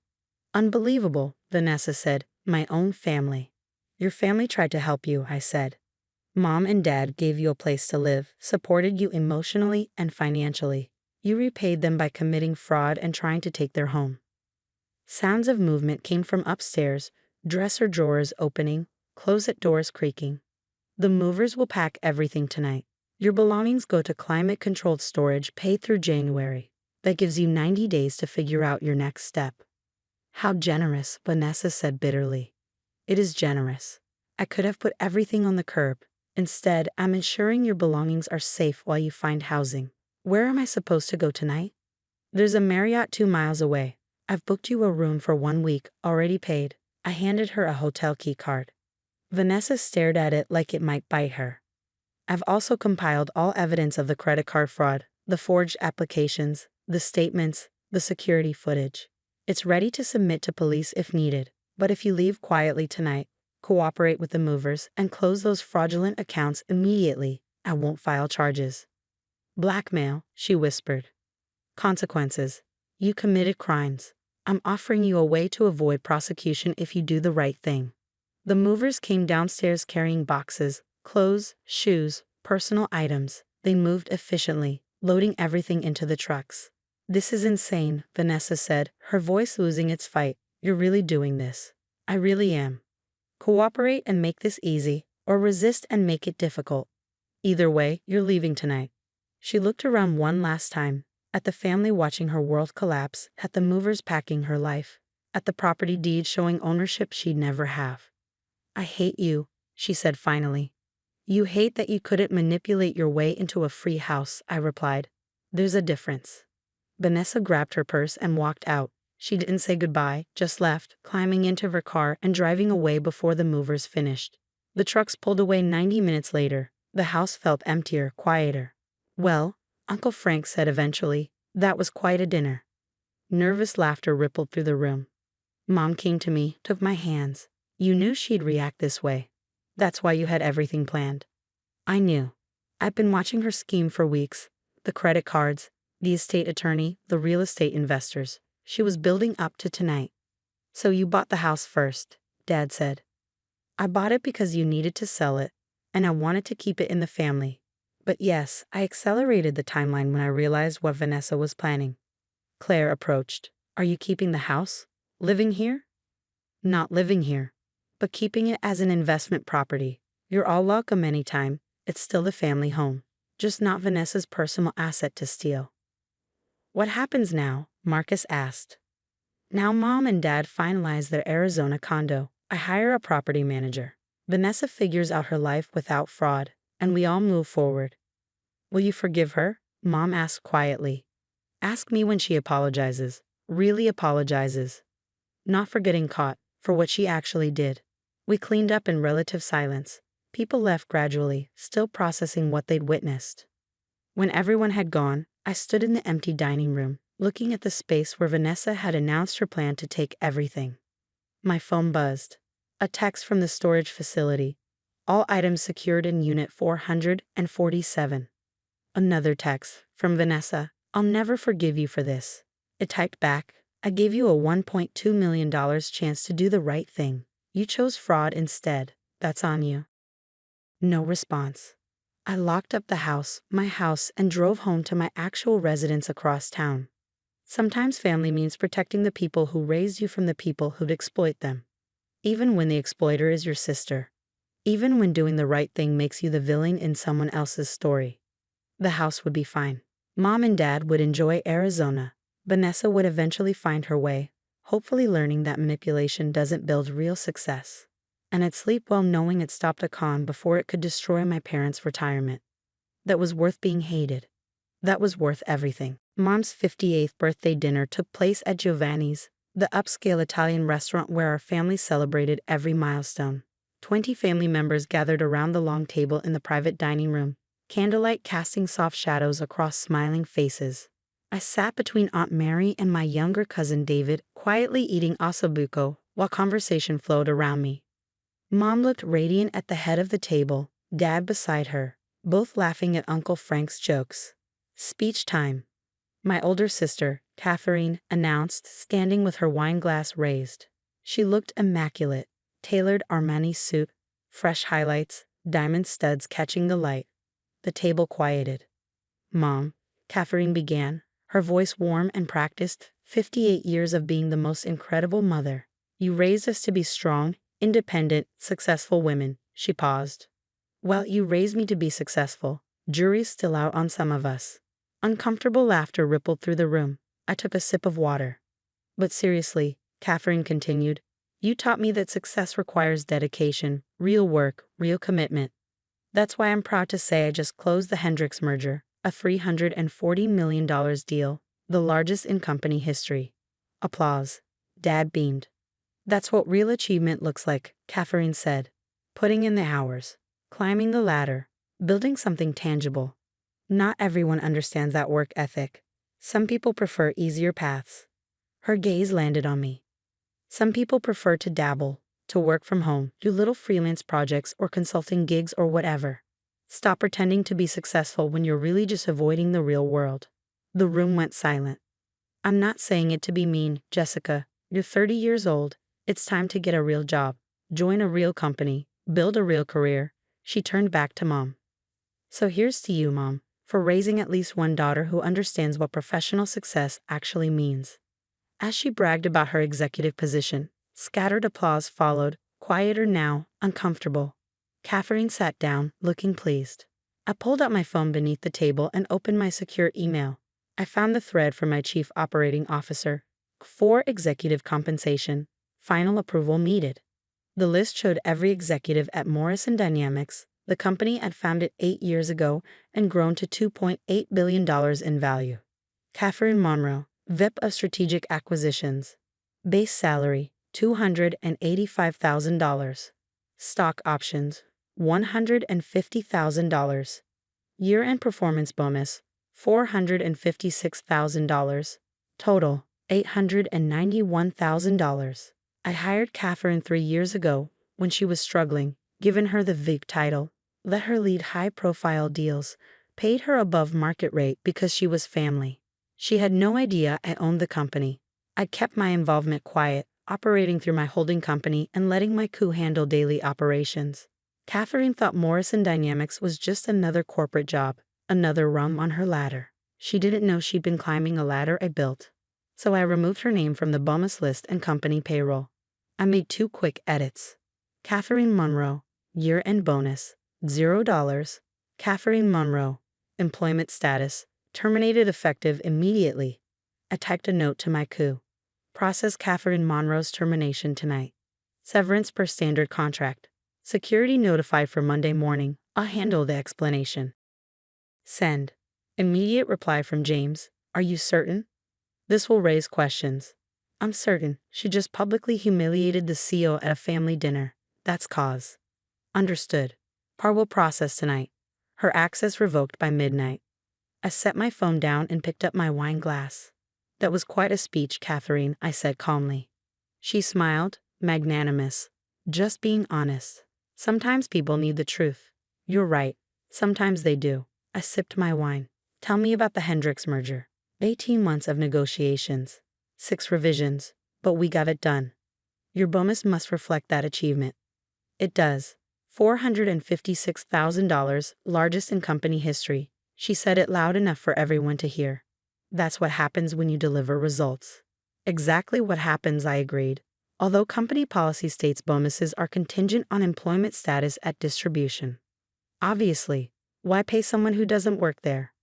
Speaker 1: Unbelievable, Vanessa said. My own family. Your family tried to help you, I said. Mom and Dad gave you a place to live, supported you emotionally and financially. You repaid them by committing fraud and trying to take their home. Sounds of movement came from upstairs, dresser drawers opening, closet doors creaking. The movers will pack everything tonight. Your belongings go to climate-controlled storage paid through January. That gives you 90 days to figure out your next step. How generous, Vanessa said bitterly. It is generous. I could have put everything on the curb. Instead, I'm ensuring your belongings are safe while you find housing. Where am I supposed to go tonight? There's a Marriott 2 miles away. I've booked you a room for 1 week, already paid. I handed her a hotel key card. Vanessa stared at it like it might bite her. I've also compiled all evidence of the credit card fraud, the forged applications, the statements, the security footage. It's ready to submit to police if needed, but if you leave quietly tonight, cooperate with the movers, and close those fraudulent accounts immediately, I won't file charges. Blackmail, she whispered. Consequences. You committed crimes. I'm offering you a way to avoid prosecution if you do the right thing. The movers came downstairs carrying boxes, clothes, shoes, personal items. They moved efficiently, loading everything into the trucks. This is insane, Vanessa said, her voice losing its fight. You're really doing this. I really am. Cooperate and make this easy, or resist and make it difficult. Either way, you're leaving tonight. She looked around one last time. At the family watching her world collapse, at the movers packing her life, at the property deed showing ownership she'd never have. "I hate you," she said finally. "You hate that you couldn't manipulate your way into a free house," I replied. "There's a difference." Vanessa grabbed her purse and walked out. She didn't say goodbye, just left, climbing into her car and driving away before the movers finished. The trucks pulled away 90 minutes later. The house felt emptier, quieter. "Well," Uncle Frank said eventually, "that was quite a dinner." Nervous laughter rippled through the room. Mom came to me, took my hands. "You knew she'd react this way. That's why you had everything planned." I knew. I'd been watching her scheme for weeks. The credit cards, the estate attorney, the real estate investors. She was building up to tonight. "So you bought the house first," Dad said. "I bought it because you needed to sell it, and I wanted to keep it in the family. But yes, I accelerated the timeline when I realized what Vanessa was planning." Claire approached. "Are you keeping the house? Living here?" "Not living here, but keeping it as an investment property. You're all welcome anytime. It's still the family home, just not Vanessa's personal asset to steal." "What happens now?" Marcus asked. "Now Mom and Dad finalize their Arizona condo. I hire a property manager. Vanessa figures out her life without fraud, and we all move forward." "Will you forgive her?" Mom asked quietly. "Ask me when she apologizes. Really apologizes. Not for getting caught, for what she actually did." We cleaned up in relative silence. People left gradually, still processing what they'd witnessed. When everyone had gone, I stood in the empty dining room, looking at the space where Vanessa had announced her plan to take everything. My phone buzzed. A text from the storage facility. "All items secured in Unit 447. Another text from Vanessa. "I'll never forgive you for this." It typed back, "I gave you a $1.2 million chance to do the right thing. You chose fraud instead. That's on you." No response. I locked up the house, my house, and drove home to my actual residence across town. Sometimes family means protecting the people who raised you from the people who'd exploit them. Even when the exploiter is your sister. Even when doing the right thing makes you the villain in someone else's story. The house would be fine. Mom and Dad would enjoy Arizona. Vanessa would eventually find her way, hopefully learning that manipulation doesn't build real success. And I'd sleep well knowing it stopped a con before it could destroy my parents' retirement. That was worth being hated. That was worth everything. Mom's 58th birthday dinner took place at Giovanni's, the upscale Italian restaurant where our family celebrated every milestone. 20 family members gathered around the long table in the private dining room, candlelight casting soft shadows across smiling faces. I sat between Aunt Mary and my younger cousin David, quietly eating ossobuco while conversation flowed around me. Mom looked radiant at the head of the table, Dad beside her, both laughing at Uncle Frank's jokes. Speech time. My older sister, Catherine, announced, standing with her wine glass raised. She looked immaculate, tailored Armani suit, fresh highlights, diamond studs catching the light. The table quieted. "Mom," Catherine began, her voice warm and practiced, 58 years of being the most incredible mother. "You raised us to be strong, independent, successful women." She paused. "Well, you raised me to be successful. Jury's still out on some of us." Uncomfortable laughter rippled through the room. I took a sip of water. "But seriously," Catherine continued, "you taught me that success requires dedication, real work, real commitment. That's why I'm proud to say I just closed the Hendricks merger, a $340 million deal, the largest in company history." Applause. Dad beamed. "That's what real achievement looks like," Catherine said. "Putting in the hours, climbing the ladder, building something tangible. Not everyone understands that work ethic. Some people prefer easier paths." Her gaze landed on me. "Some people prefer to dabble, to work from home, do little freelance projects or consulting gigs or whatever. Stop pretending to be successful when you're really just avoiding the real world." The room went silent. "I'm not saying it to be mean, Jessica. You're 30 years old. It's time to get a real job, join a real company, build a real career." She turned back to Mom. "So here's to you, Mom, for raising at least one daughter who understands what professional success actually means." As she bragged about her executive position, scattered applause followed, quieter now, uncomfortable. Catherine sat down, looking pleased. I pulled out my phone beneath the table and opened my secure email. I found the thread from my chief operating officer. For executive compensation, final approval needed. The list showed every executive at Morrison Dynamics. The company had founded 8 years ago and grown to $2.8 billion in value. Catherine Monroe, VIP of Strategic Acquisitions. Base salary, $285,000. Stock options, $150,000. Year-end performance bonus, $456,000. Total, $891,000. I hired Catherine 3 years ago when she was struggling, given her the VIG title, let her lead high-profile deals, paid her above market rate because she was family. She had no idea I owned the company. I kept my involvement quiet, operating through my holding company and letting my crew handle daily operations. Catherine thought Morrison Dynamics was just another corporate job, another rung on her ladder. She didn't know she'd been climbing a ladder I built. So I removed her name from the bonus list and company payroll. I made 2 quick edits. Catherine Monroe, year-end bonus, $0. Catherine Monroe, employment status, terminated effective immediately. I typed a note to my crew. Process Catherine Monroe's termination tonight. Severance per standard contract. Security notified for Monday morning. I'll handle the explanation. Send. Immediate reply from James. Are you certain? This will raise questions. I'm certain. She just publicly humiliated the CEO at a family dinner. That's cause. Understood. Par will process tonight. Her access revoked by midnight. I set my phone down and picked up my wine glass. That was quite a speech, Catherine, I said calmly. She smiled, magnanimous. Just being honest. Sometimes people need the truth. You're right. Sometimes they do. I sipped my wine. Tell me about the Hendricks merger. 18 months of negotiations. 6 revisions. But we got it done. Your bonus must reflect that achievement. It does. $456,000, largest in company history. She said it loud enough for everyone to hear. That's what happens when you deliver results. Exactly what happens, I agreed. Although company policy states bonuses are contingent on employment status at distribution. Obviously, why pay someone who doesn't work there?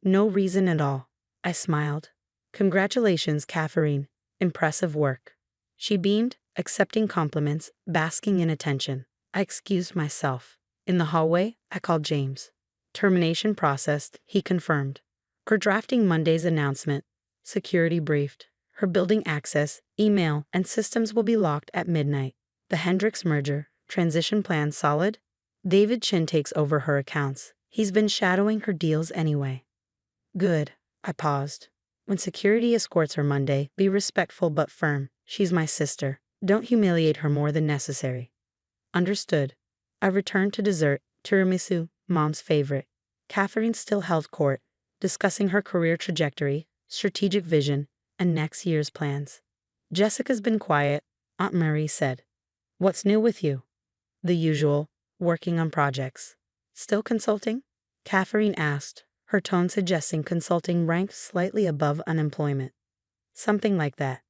Speaker 1: No reason at all. I smiled. Congratulations, Catherine. Impressive work. She beamed, accepting compliments, basking in attention. I excused myself. In the hallway, I called James. Termination processed, he confirmed. Her drafting Monday's announcement. Security briefed. Her building access, email, and systems will be locked at midnight. The Hendricks merger, transition plan solid? David Chin takes over her accounts. He's been shadowing her deals anyway. Good. I paused. When security escorts her Monday, be respectful but firm. She's my sister. Don't humiliate her more than necessary. Understood. I returned to dessert, tiramisu, Mom's favorite. Catherine still held court, discussing her career trajectory, strategic vision, and next year's plans. Jessica's been quiet, Aunt Marie said. What's new with you? The usual, working on projects. Still consulting? Catherine asked, her tone suggesting consulting ranked slightly above unemployment. Something like that.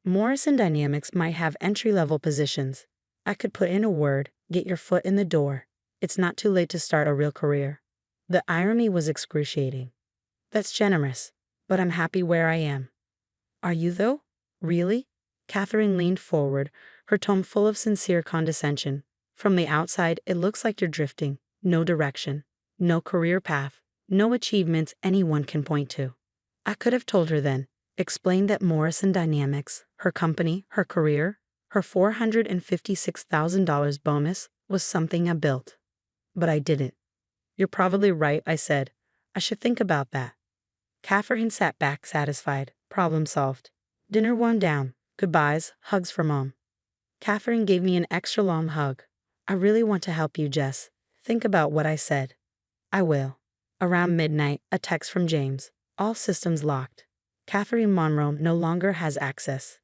Speaker 1: Morrison Dynamics might have entry-level positions. I could put in a word, get your foot in the door. It's not too late to start a real career. The irony was excruciating. That's generous, but I'm happy where I am. Are you though? Really? Catherine leaned forward, her tone full of sincere condescension. From the outside, it looks like you're drifting. No direction. No career path. No achievements anyone can point to. I could have told her then, explained that Morrison Dynamics, her company, her career, her $456,000 bonus was something I built. But I didn't. You're probably right, I said. I should think about that. Catherine sat back satisfied. Problem solved. Dinner wound down. Goodbyes, hugs for Mom. Catherine gave me an extra long hug. I really want to help you, Jess. Think about what I said. I will. Around midnight, a text from James. All systems locked. Catherine Monroe no longer has access.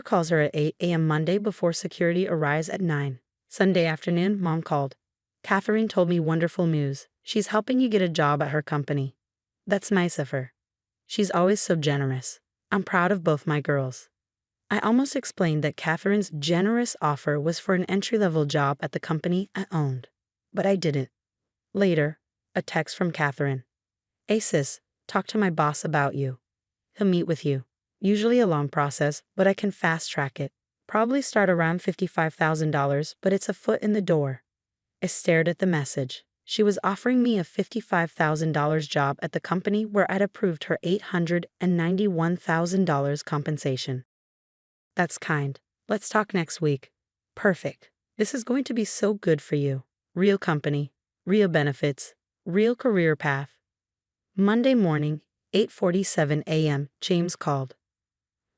Speaker 1: Calls her at 8 a.m. Monday before security arrives at 9. Sunday afternoon, Mom called. Catherine told me wonderful news. She's helping you get a job at her company. That's nice of her. She's always so generous. I'm proud of both my girls. I almost explained that Catherine's generous offer was for an entry-level job at the company I owned. But I didn't. Later, a text from Catherine. Hey sis, Talk to my boss about you. He'll meet with you. Usually a long process, but I can fast track it. Probably start around $55,000, but it's a foot in the door. I stared at the message. She was offering me a $55,000 job at the company where I'd approved her $891,000 compensation. That's kind. Let's talk next week. Perfect. This is going to be so good for you. Real company, real benefits, real career path. Monday morning, 8:47 a.m., James called.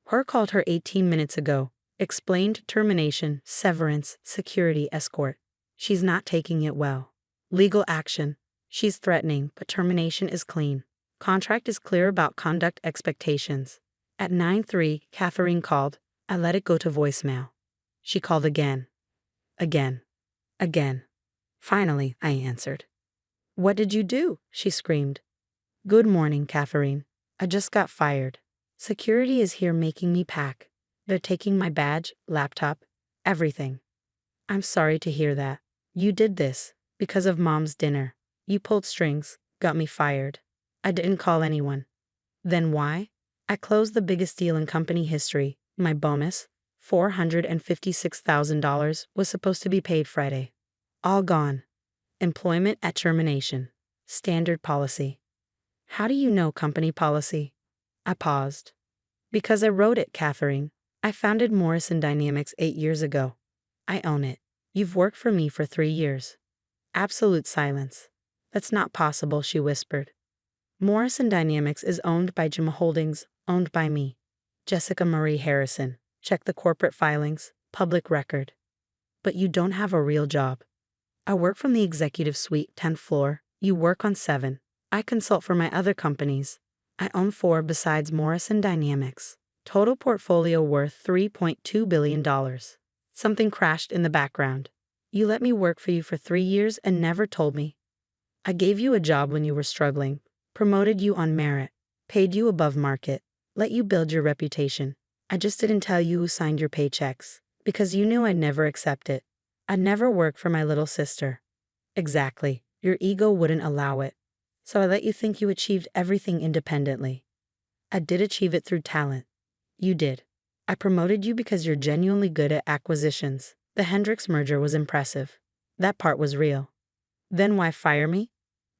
Speaker 1: Her called her 18 minutes ago. Explained termination, severance, security escort. She's not taking it well. Legal action. She's threatening, but termination is clean. Contract is clear about conduct expectations. At 9:03, Catherine called. I let it go to voicemail. She called again. Again. Again. Finally, I answered. What did you do? She screamed. Good morning, Catherine. I just got fired. Security is here making me pack. They're taking my badge, laptop, everything. I'm sorry to hear that. You did this because of Mom's dinner. You pulled strings, got me fired. I didn't call anyone. Then why? I closed the biggest deal in company history. My bonus, $456,000, was supposed to be paid Friday. All gone. Employment at termination. Standard policy. How do you know company policy? I paused. Because I wrote it, Catherine. I founded Morrison Dynamics 8 years ago. I own it. You've worked for me for 3 years. Absolute silence. That's not possible, she whispered. Morrison Dynamics is owned by Jim Holdings, owned by me. Jessica Marie Harrison. Check the corporate filings, public record. But you don't have a real job. I work from the executive suite, 10th floor. You work on 7. I consult for my other companies. I own 4 besides Morrison Dynamics. Total portfolio worth $3.2 billion. Something crashed in the background. You let me work for you for 3 years and never told me. I gave you a job when you were struggling, promoted you on merit, paid you above market, let you build your reputation. I just didn't tell you who signed your paychecks, because you knew I'd never accept it. I'd never work for my little sister. Exactly. Your ego wouldn't allow it. So I let you think you achieved everything independently. I did achieve it through talent. You did. I promoted you because you're genuinely good at acquisitions. The Hendricks merger was impressive. That part was real. Then why fire me?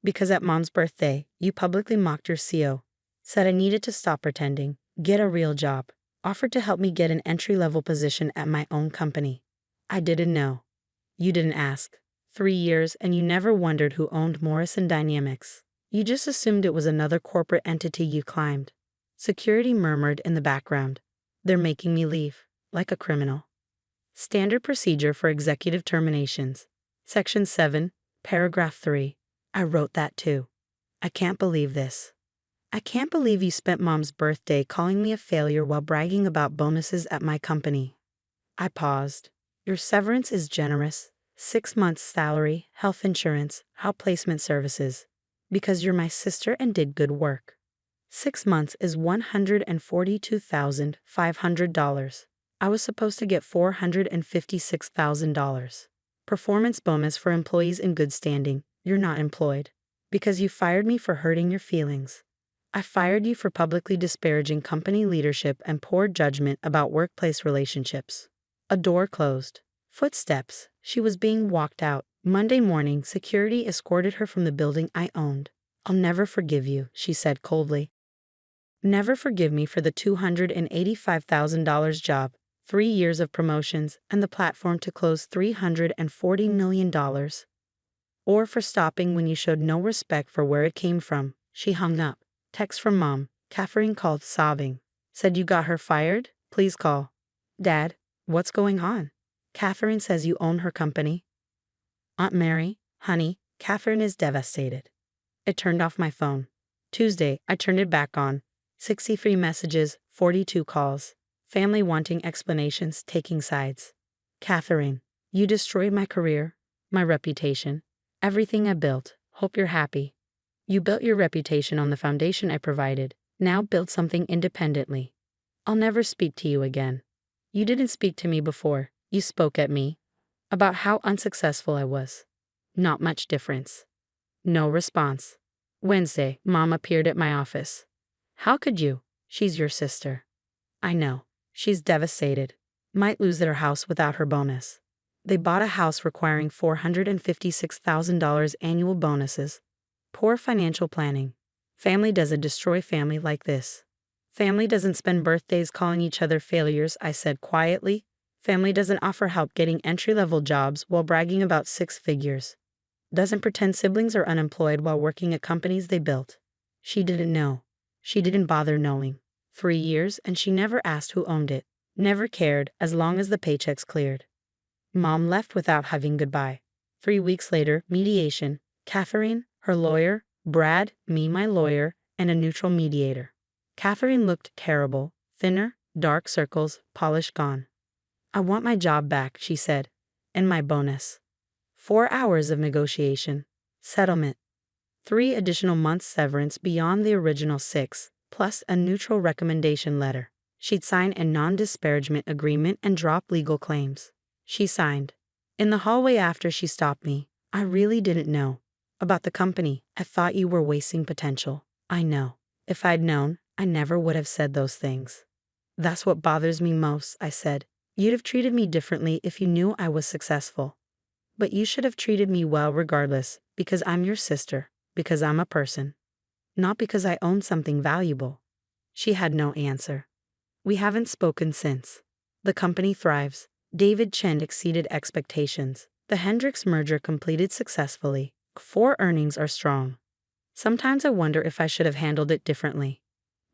Speaker 1: Because at Mom's birthday, you publicly mocked your CO, said I needed to stop pretending, get a real job, offered to help me get an entry-level position at my own company. I didn't know. You didn't ask. 3 years and you never wondered who owned Morrison Dynamics. You just assumed it was another corporate entity you climbed. Security murmured in the background. They're making me leave, like a criminal. Standard procedure for executive terminations. Section 7, paragraph 3. I wrote that too. I can't believe this. I can't believe you spent Mom's birthday calling me a failure while bragging about bonuses at my company. I paused. Your severance is generous. 6 months salary, health insurance, outplacement services. Because you're my sister and did good work. 6 months is $142,500. I was supposed to get $456,000. Performance bonus for employees in good standing. You're not employed. Because you fired me for hurting your feelings. I fired you for publicly disparaging company leadership and poor judgment about workplace relationships. A door closed. Footsteps. She was being walked out. Monday morning, security escorted her from the building I owned. I'll never forgive you, she said coldly. Never forgive me for the $285,000 job, 3 years of promotions, and the platform to close $340 million. Or for stopping when you showed no respect for where it came from. She hung up. Text from Mom. Catherine called sobbing. Said you got her fired? Please call. Dad, what's going on? Catherine says you own her company. Aunt Mary, honey, Catherine is devastated. I turned off my phone. Tuesday, I turned it back on. 63 messages, 42 calls. Family wanting explanations, taking sides. Catherine, you destroyed my career, my reputation, everything I built. Hope you're happy. You built your reputation on the foundation I provided. Now build something independently. I'll never speak to you again. You didn't speak to me before. You spoke at me. About how unsuccessful I was. Not much difference. No response. Wednesday, Mom appeared at my office. How could you? She's your sister. I know. She's devastated. Might lose their house without her bonus. They bought a house requiring $456,000 annual bonuses. Poor financial planning. Family doesn't destroy family like this. Family doesn't spend birthdays calling each other failures, I said quietly. Family doesn't offer help getting entry-level jobs while bragging about six figures. Doesn't pretend siblings are unemployed while working at companies they built. She didn't know. She didn't bother knowing. 3 years, and she never asked who owned it. Never cared, as long as the paychecks cleared. Mom left without hugging goodbye. 3 weeks later, mediation. Catherine, her lawyer, Brad, me, my lawyer, and a neutral mediator. Catherine looked terrible, thinner, dark circles, polish gone. I want my job back, she said, and my bonus. 4 hours of negotiation. Settlement. 3 additional months severance beyond the original 6, plus a neutral recommendation letter. She'd sign a non-disparagement agreement and drop legal claims. She signed. In the hallway after she stopped me, I really didn't know. About the company, I thought you were wasting potential. I know. If I'd known, I never would have said those things. That's what bothers me most, I said. You'd have treated me differently if you knew I was successful. But you should have treated me well regardless, because I'm your sister, because I'm a person. Not because I own something valuable. She had no answer. We haven't spoken since. The company thrives. David Chen exceeded expectations. The Hendricks merger completed successfully. Core earnings are strong. Sometimes I wonder if I should have handled it differently.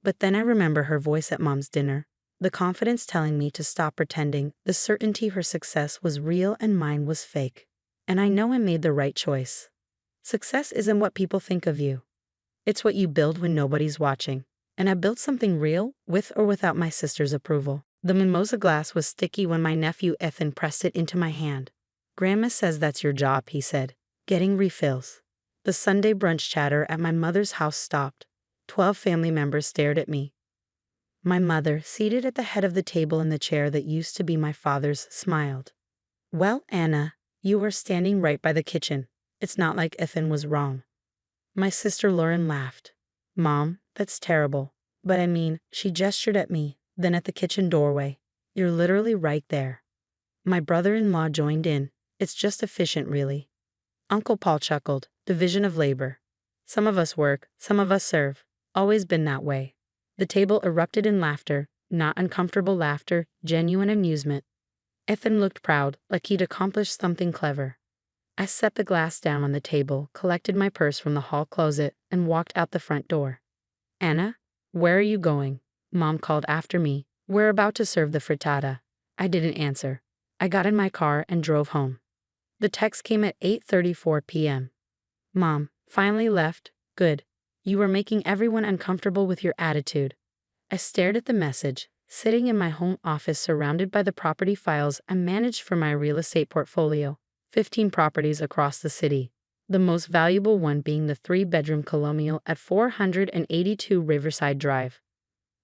Speaker 1: But then I remember her voice at Mom's dinner, the confidence telling me to stop pretending, the certainty her success was real and mine was fake. And I know I made the right choice. Success isn't what people think of you. It's what you build when nobody's watching. And I built something real, with or without my sister's approval. The mimosa glass was sticky when my nephew Ethan pressed it into my hand. Grandma says that's your job, he said. Getting refills. The Sunday brunch chatter at my mother's house stopped. 12 family members stared at me. My mother, seated at the head of the table in the chair that used to be my father's, smiled. Well, Anna, you were standing right by the kitchen. It's not like Ethan was wrong. My sister Lauren laughed. Mom, that's terrible. But I mean, she gestured at me, then at the kitchen doorway. You're literally right there. My brother-in-law joined in. It's just efficient, really. Uncle Paul chuckled. Division of labor. Some of us work, some of us serve. Always been that way. The table erupted in laughter, not uncomfortable laughter, genuine amusement. Ethan looked proud, like he'd accomplished something clever. I set the glass down on the table, collected my purse from the hall closet, and walked out the front door. Anna, where are you going? Mom called after me. We're about to serve the frittata. I didn't answer. I got in my car and drove home. The text came at 8:34 p.m. Mom, finally left. Good. You were making everyone uncomfortable with your attitude. I stared at the message, sitting in my home office surrounded by the property files I managed for my real estate portfolio, 15 properties across the city. The most valuable one being the 3-bedroom colonial at 482 Riverside Drive.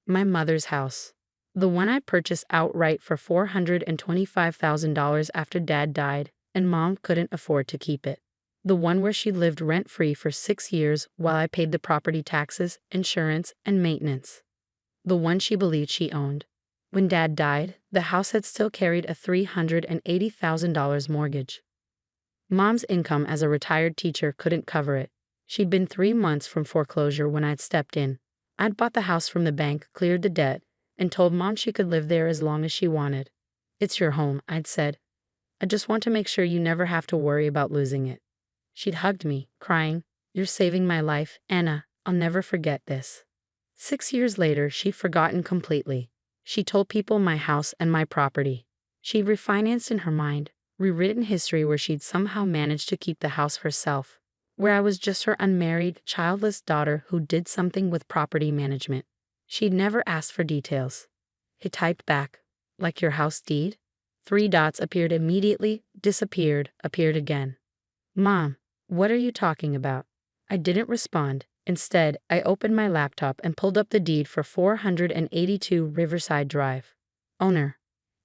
Speaker 1: My mother's house. The one I purchased outright for $425,000 after Dad died, and Mom couldn't afford to keep it. The one where she lived rent-free for 6 years while I paid the property taxes, insurance, and maintenance. The one she believed she owned. When Dad died, the house had still carried a $380,000 mortgage. Mom's income as a retired teacher couldn't cover it. She'd been 3 months from foreclosure when I'd stepped in. I'd bought the house from the bank, cleared the debt, and told Mom she could live there as long as she wanted. It's your home, I'd said. I just want to make sure you never have to worry about losing it. She'd hugged me, crying, You're saving my life, Anna. I'll never forget this. 6 years later, she'd forgotten completely. She told people my house and my property. She'd refinanced in her mind, rewritten history where she'd somehow managed to keep the house herself, where I was just her unmarried, childless daughter who did something with property management. She'd never asked for details. He typed back, like your house deed? 3 dots appeared immediately, disappeared, appeared again. Mom, what are you talking about? I didn't respond. Instead, I opened my laptop and pulled up the deed for 482 Riverside Drive. Owner,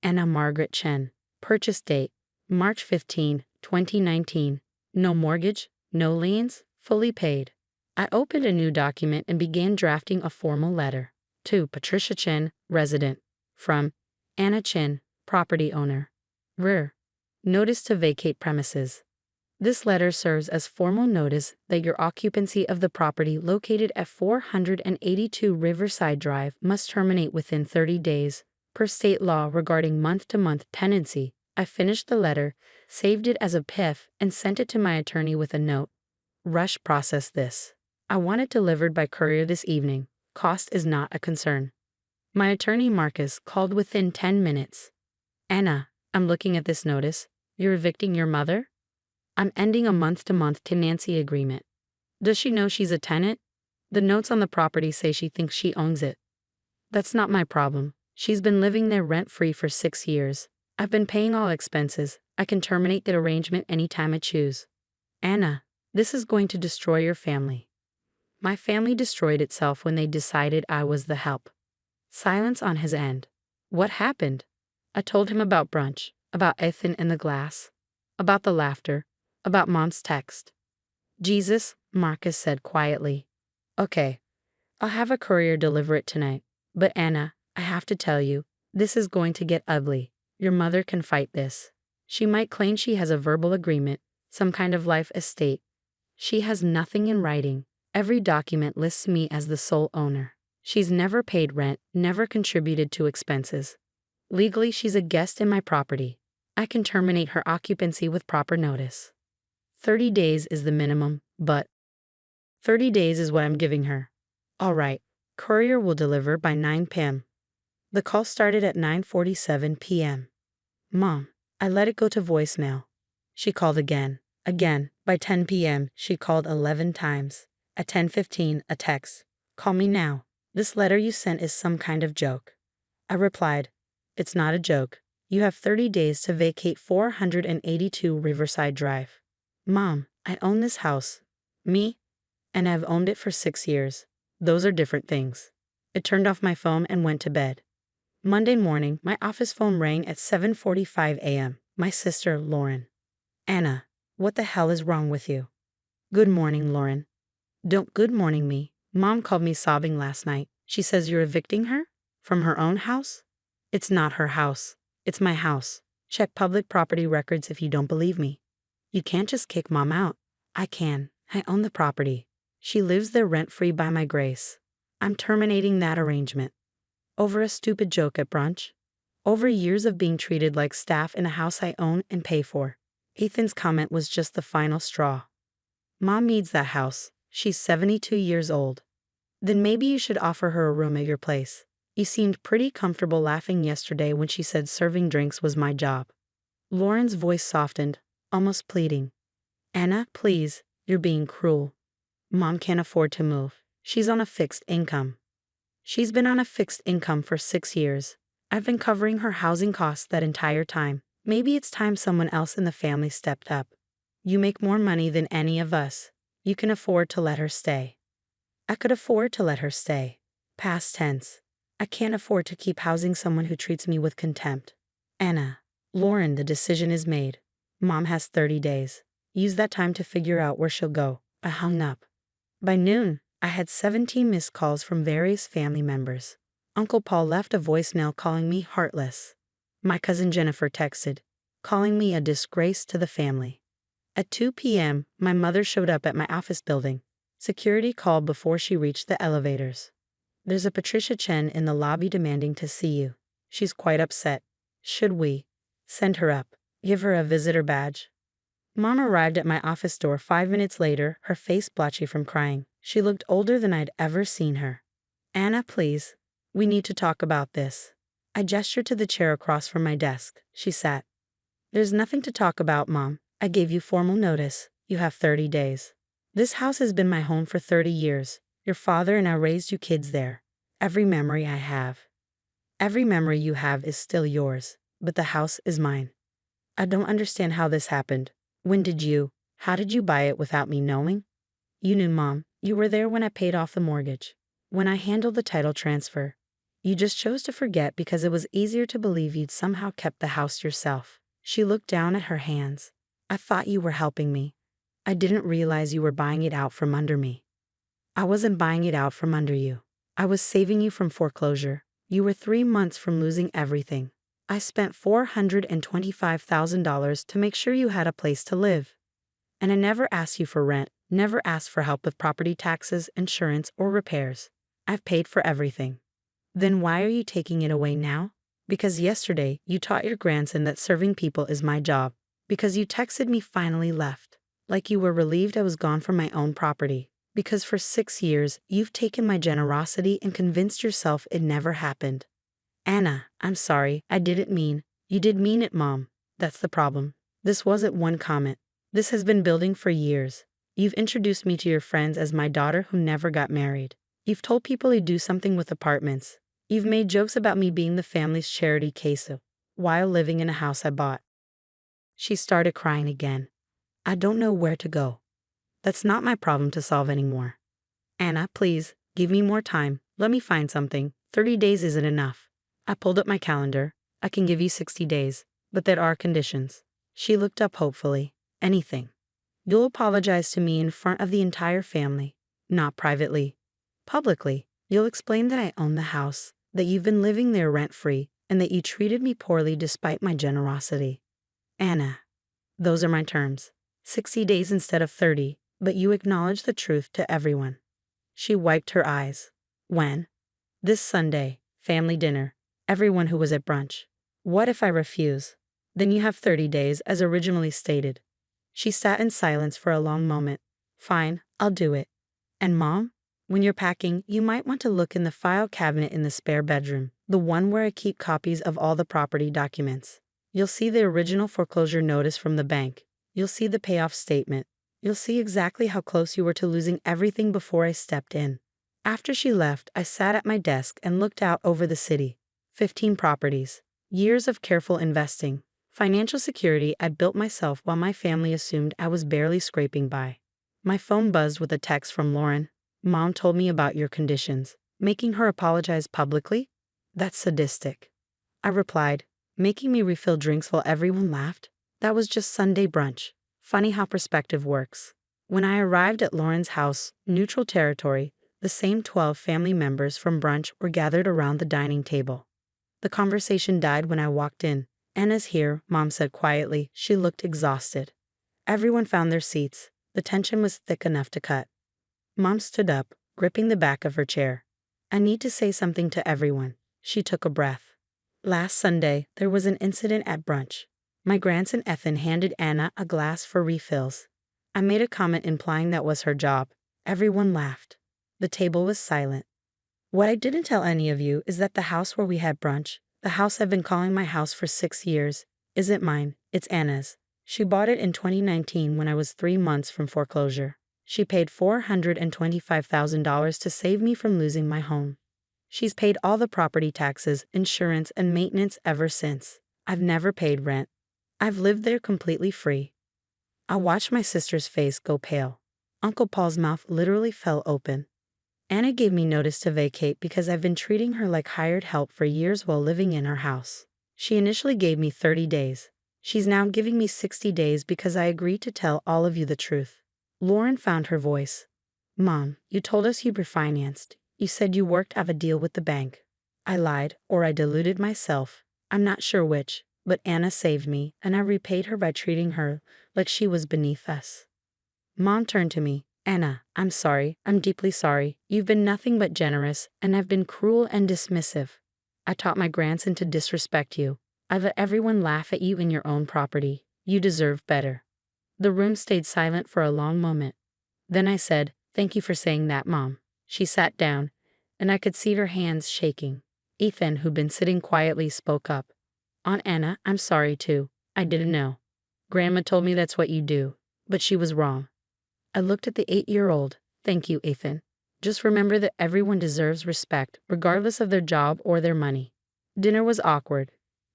Speaker 1: Anna Margaret Chen. Purchase date, March 15, 2019. No mortgage, no liens, fully paid. I opened a new document and began drafting a formal letter. To Patricia Chin, resident. From Anna Chin, property owner. Rear. Notice to vacate premises. This letter serves as formal notice that your occupancy of the property located at 482 Riverside Drive must terminate within 30 days, per state law regarding month-to-month tenancy. I finished the letter, saved it as a PIF, and sent it to my attorney with a note. Rush process this. I want it delivered by courier this evening. Cost is not a concern. My attorney Marcus called within 10 minutes. Anna, I'm looking at this notice. You're evicting your mother? I'm ending a month-to-month tenancy agreement. Does she know she's a tenant? The notes on the property say she thinks she owns it. That's not my problem. She's been living there rent-free for 6 years. I've been paying all expenses. I can terminate the arrangement anytime I choose. Anna, this is going to destroy your family. My family destroyed itself when they decided I was the help. Silence on his end. What happened? I told him about brunch, about Ethan and the glass, about the laughter, about Mom's text. Jesus, Marcus said quietly. Okay, I'll have a courier deliver it tonight. But Anna, I have to tell you, this is going to get ugly. Your mother can fight this. She might claim she has a verbal agreement, some kind of life estate. She has nothing in writing. Every document lists me as the sole owner. She's never paid rent, never contributed to expenses. Legally, she's a guest in my property. I can terminate her occupancy with proper notice. 30 days is the minimum, but 30 days is what I'm giving her. All right, courier will deliver by 9 p.m. The call started at 9:47 p.m. Mom, I let it go to voicemail. She called again. By 10 p.m., she called 11 times. At 10:15, a text. Call me now. This letter you sent is some kind of joke. I replied, it's not a joke. You have 30 days to vacate 482 Riverside Drive. Mom, I own this house. Me? And I've owned it for 6 years. Those are different things. I turned off my phone and went to bed. Monday morning, my office phone rang at 7:45 a.m. My sister, Lauren. Anna, what the hell is wrong with you? Good morning, Lauren. Don't good morning me. Mom called me sobbing last night. She says you're evicting her? From her own house? It's not her house. It's my house. Check public property records if you don't believe me. You can't just kick Mom out. I can. I own the property. She lives there rent-free by my grace. I'm terminating that arrangement. Over a stupid joke at brunch? Over years of being treated like staff in a house I own and pay for. Ethan's comment was just the final straw. Mom needs that house. She's 72 years old. Then maybe you should offer her a room at your place. You seemed pretty comfortable laughing yesterday when she said serving drinks was my job. Lauren's voice softened, almost pleading. Anna, please, you're being cruel. Mom can't afford to move. She's on a fixed income. She's been on a fixed income for 6 years. I've been covering her housing costs that entire time. Maybe it's time someone else in the family stepped up. You make more money than any of us. You can afford to let her stay. I could afford to let her stay. Past tense. I can't afford to keep housing someone who treats me with contempt. Anna. Lauren, the decision is made. Mom has 30 days. Use that time to figure out where she'll go. I hung up. By noon, I had 17 missed calls from various family members. Uncle Paul left a voicemail calling me heartless. My cousin Jennifer texted, calling me a disgrace to the family. At 2 p.m., my mother showed up at my office building. Security called before she reached the elevators. There's a Patricia Chen in the lobby demanding to see you. She's quite upset. Should we send her up? Give her a visitor badge? Mom arrived at my office door 5 minutes later, her face blotchy from crying. She looked older than I'd ever seen her. Anna, please. We need to talk about this. I gestured to the chair across from my desk. She sat. There's nothing to talk about, Mom. I gave you formal notice. You have 30 days. This house has been my home for 30 years. Your father and I raised you kids there. Every memory I have. Every memory you have is still yours, but the house is mine. I don't understand how this happened. How did you buy it without me knowing? You knew, Mom. You were there when I paid off the mortgage. When I handled the title transfer. You just chose to forget because it was easier to believe you'd somehow kept the house yourself. She looked down at her hands. I thought you were helping me. I didn't realize you were buying it out from under me. I wasn't buying it out from under you. I was saving you from foreclosure. You were 3 months from losing everything. I spent $425,000 to make sure you had a place to live. And I never asked you for rent, never asked for help with property taxes, insurance, or repairs. I've paid for everything. Then why are you taking it away now? Because yesterday you taught your grandson that serving people is my job. Because you texted me finally left. Like you were relieved I was gone from my own property. Because for 6 years you've taken my generosity and convinced yourself it never happened. Anna, I'm sorry, I didn't mean. You did mean it, Mom. That's the problem. This wasn't one comment. This has been building for years. You've introduced me to your friends as my daughter who never got married. You've told people you'd do something with apartments. You've made jokes about me being the family's charity queso while living in a house I bought. She started crying again. I don't know where to go. That's not my problem to solve anymore. Anna, please, give me more time. Let me find something. 30 days isn't enough. I pulled up my calendar. I can give you 60 days, but there are conditions. She looked up hopefully. Anything. You'll apologize to me in front of the entire family, not privately. Publicly, you'll explain that I own the house, that you've been living there rent-free, and that you treated me poorly despite my generosity. Anna, those are my terms. 60 days instead of 30, but you acknowledge the truth to everyone. She wiped her eyes. When? This Sunday, family dinner. Everyone who was at brunch. What if I refuse? Then you have 30 days, as originally stated. She sat in silence for a long moment. Fine, I'll do it. And Mom? When you're packing, you might want to look in the file cabinet in the spare bedroom, the one where I keep copies of all the property documents. You'll see the original foreclosure notice from the bank. You'll see the payoff statement. You'll see exactly how close you were to losing everything before I stepped in. After she left, I sat at my desk and looked out over the city. 15 properties. Years of careful investing. Financial security I'd built myself while my family assumed I was barely scraping by. My phone buzzed with a text from Lauren. Mom told me about your conditions. Making her apologize publicly? That's sadistic. I replied, making me refill drinks while everyone laughed? That was just Sunday brunch. Funny how perspective works. When I arrived at Lauren's house, neutral territory, the same 12 family members from brunch were gathered around the dining table. The conversation died when I walked in. Anna's here, Mom said quietly. She looked exhausted. Everyone found their seats. The tension was thick enough to cut. Mom stood up, gripping the back of her chair. I need to say something to everyone. She took a breath. Last Sunday, there was an incident at brunch. My grandson Ethan handed Anna a glass for refills. I made a comment implying that was her job. Everyone laughed. The table was silent. What I didn't tell any of you is that the house where we had brunch, the house I've been calling my house for 6 years, isn't mine, it's Anna's. She bought it in 2019 when I was 3 months from foreclosure. She paid $425,000 to save me from losing my home. She's paid all the property taxes, insurance, and maintenance ever since. I've never paid rent. I've lived there completely free. I watched my sister's face go pale. Uncle Paul's mouth literally fell open. Anna gave me notice to vacate because I've been treating her like hired help for years while living in her house. She initially gave me 30 days. She's now giving me 60 days because I agreed to tell all of you the truth. Lauren found her voice. Mom, you told us you'd refinanced. You said you worked out a deal with the bank. I lied, or I deluded myself. I'm not sure which, but Anna saved me, and I repaid her by treating her like she was beneath us. Mom turned to me. Anna, I'm sorry. I'm deeply sorry. You've been nothing but generous, and I've been cruel and dismissive. I taught my grandson to disrespect you. I let everyone laugh at you in your own property. You deserve better. The room stayed silent for a long moment. Then I said, thank you for saying that, Mom. She sat down, and I could see her hands shaking. Ethan, who'd been sitting quietly, spoke up. Aunt Anna, I'm sorry too. I didn't know. Grandma told me that's what you do, but she was wrong. I looked at the 8-year-old. Thank you, Ethan. Just remember that everyone deserves respect, regardless of their job or their money. Dinner was awkward.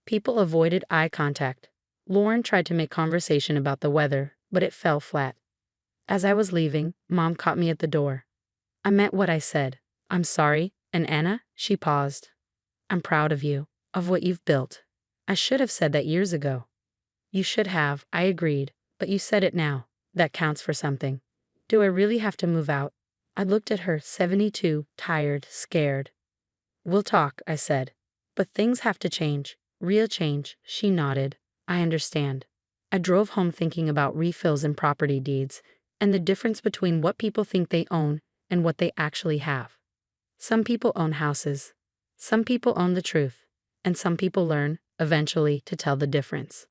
Speaker 1: People avoided eye contact. Lauren tried to make conversation about the weather, but it fell flat. As I was leaving, Mom caught me at the door. I meant what I said. I'm sorry, and Anna, she paused. I'm proud of you, of what you've built. I should have said that years ago. You should have, I agreed, but you said it now. That counts for something. Do I really have to move out? I looked at her, 72, tired, scared. We'll talk, I said. But things have to change. Real change. She nodded. I understand. I drove home thinking about refills and property deeds, and the difference between what people think they own and what they actually have. Some people own houses. Some people own the truth. And some people learn, eventually, to tell the difference.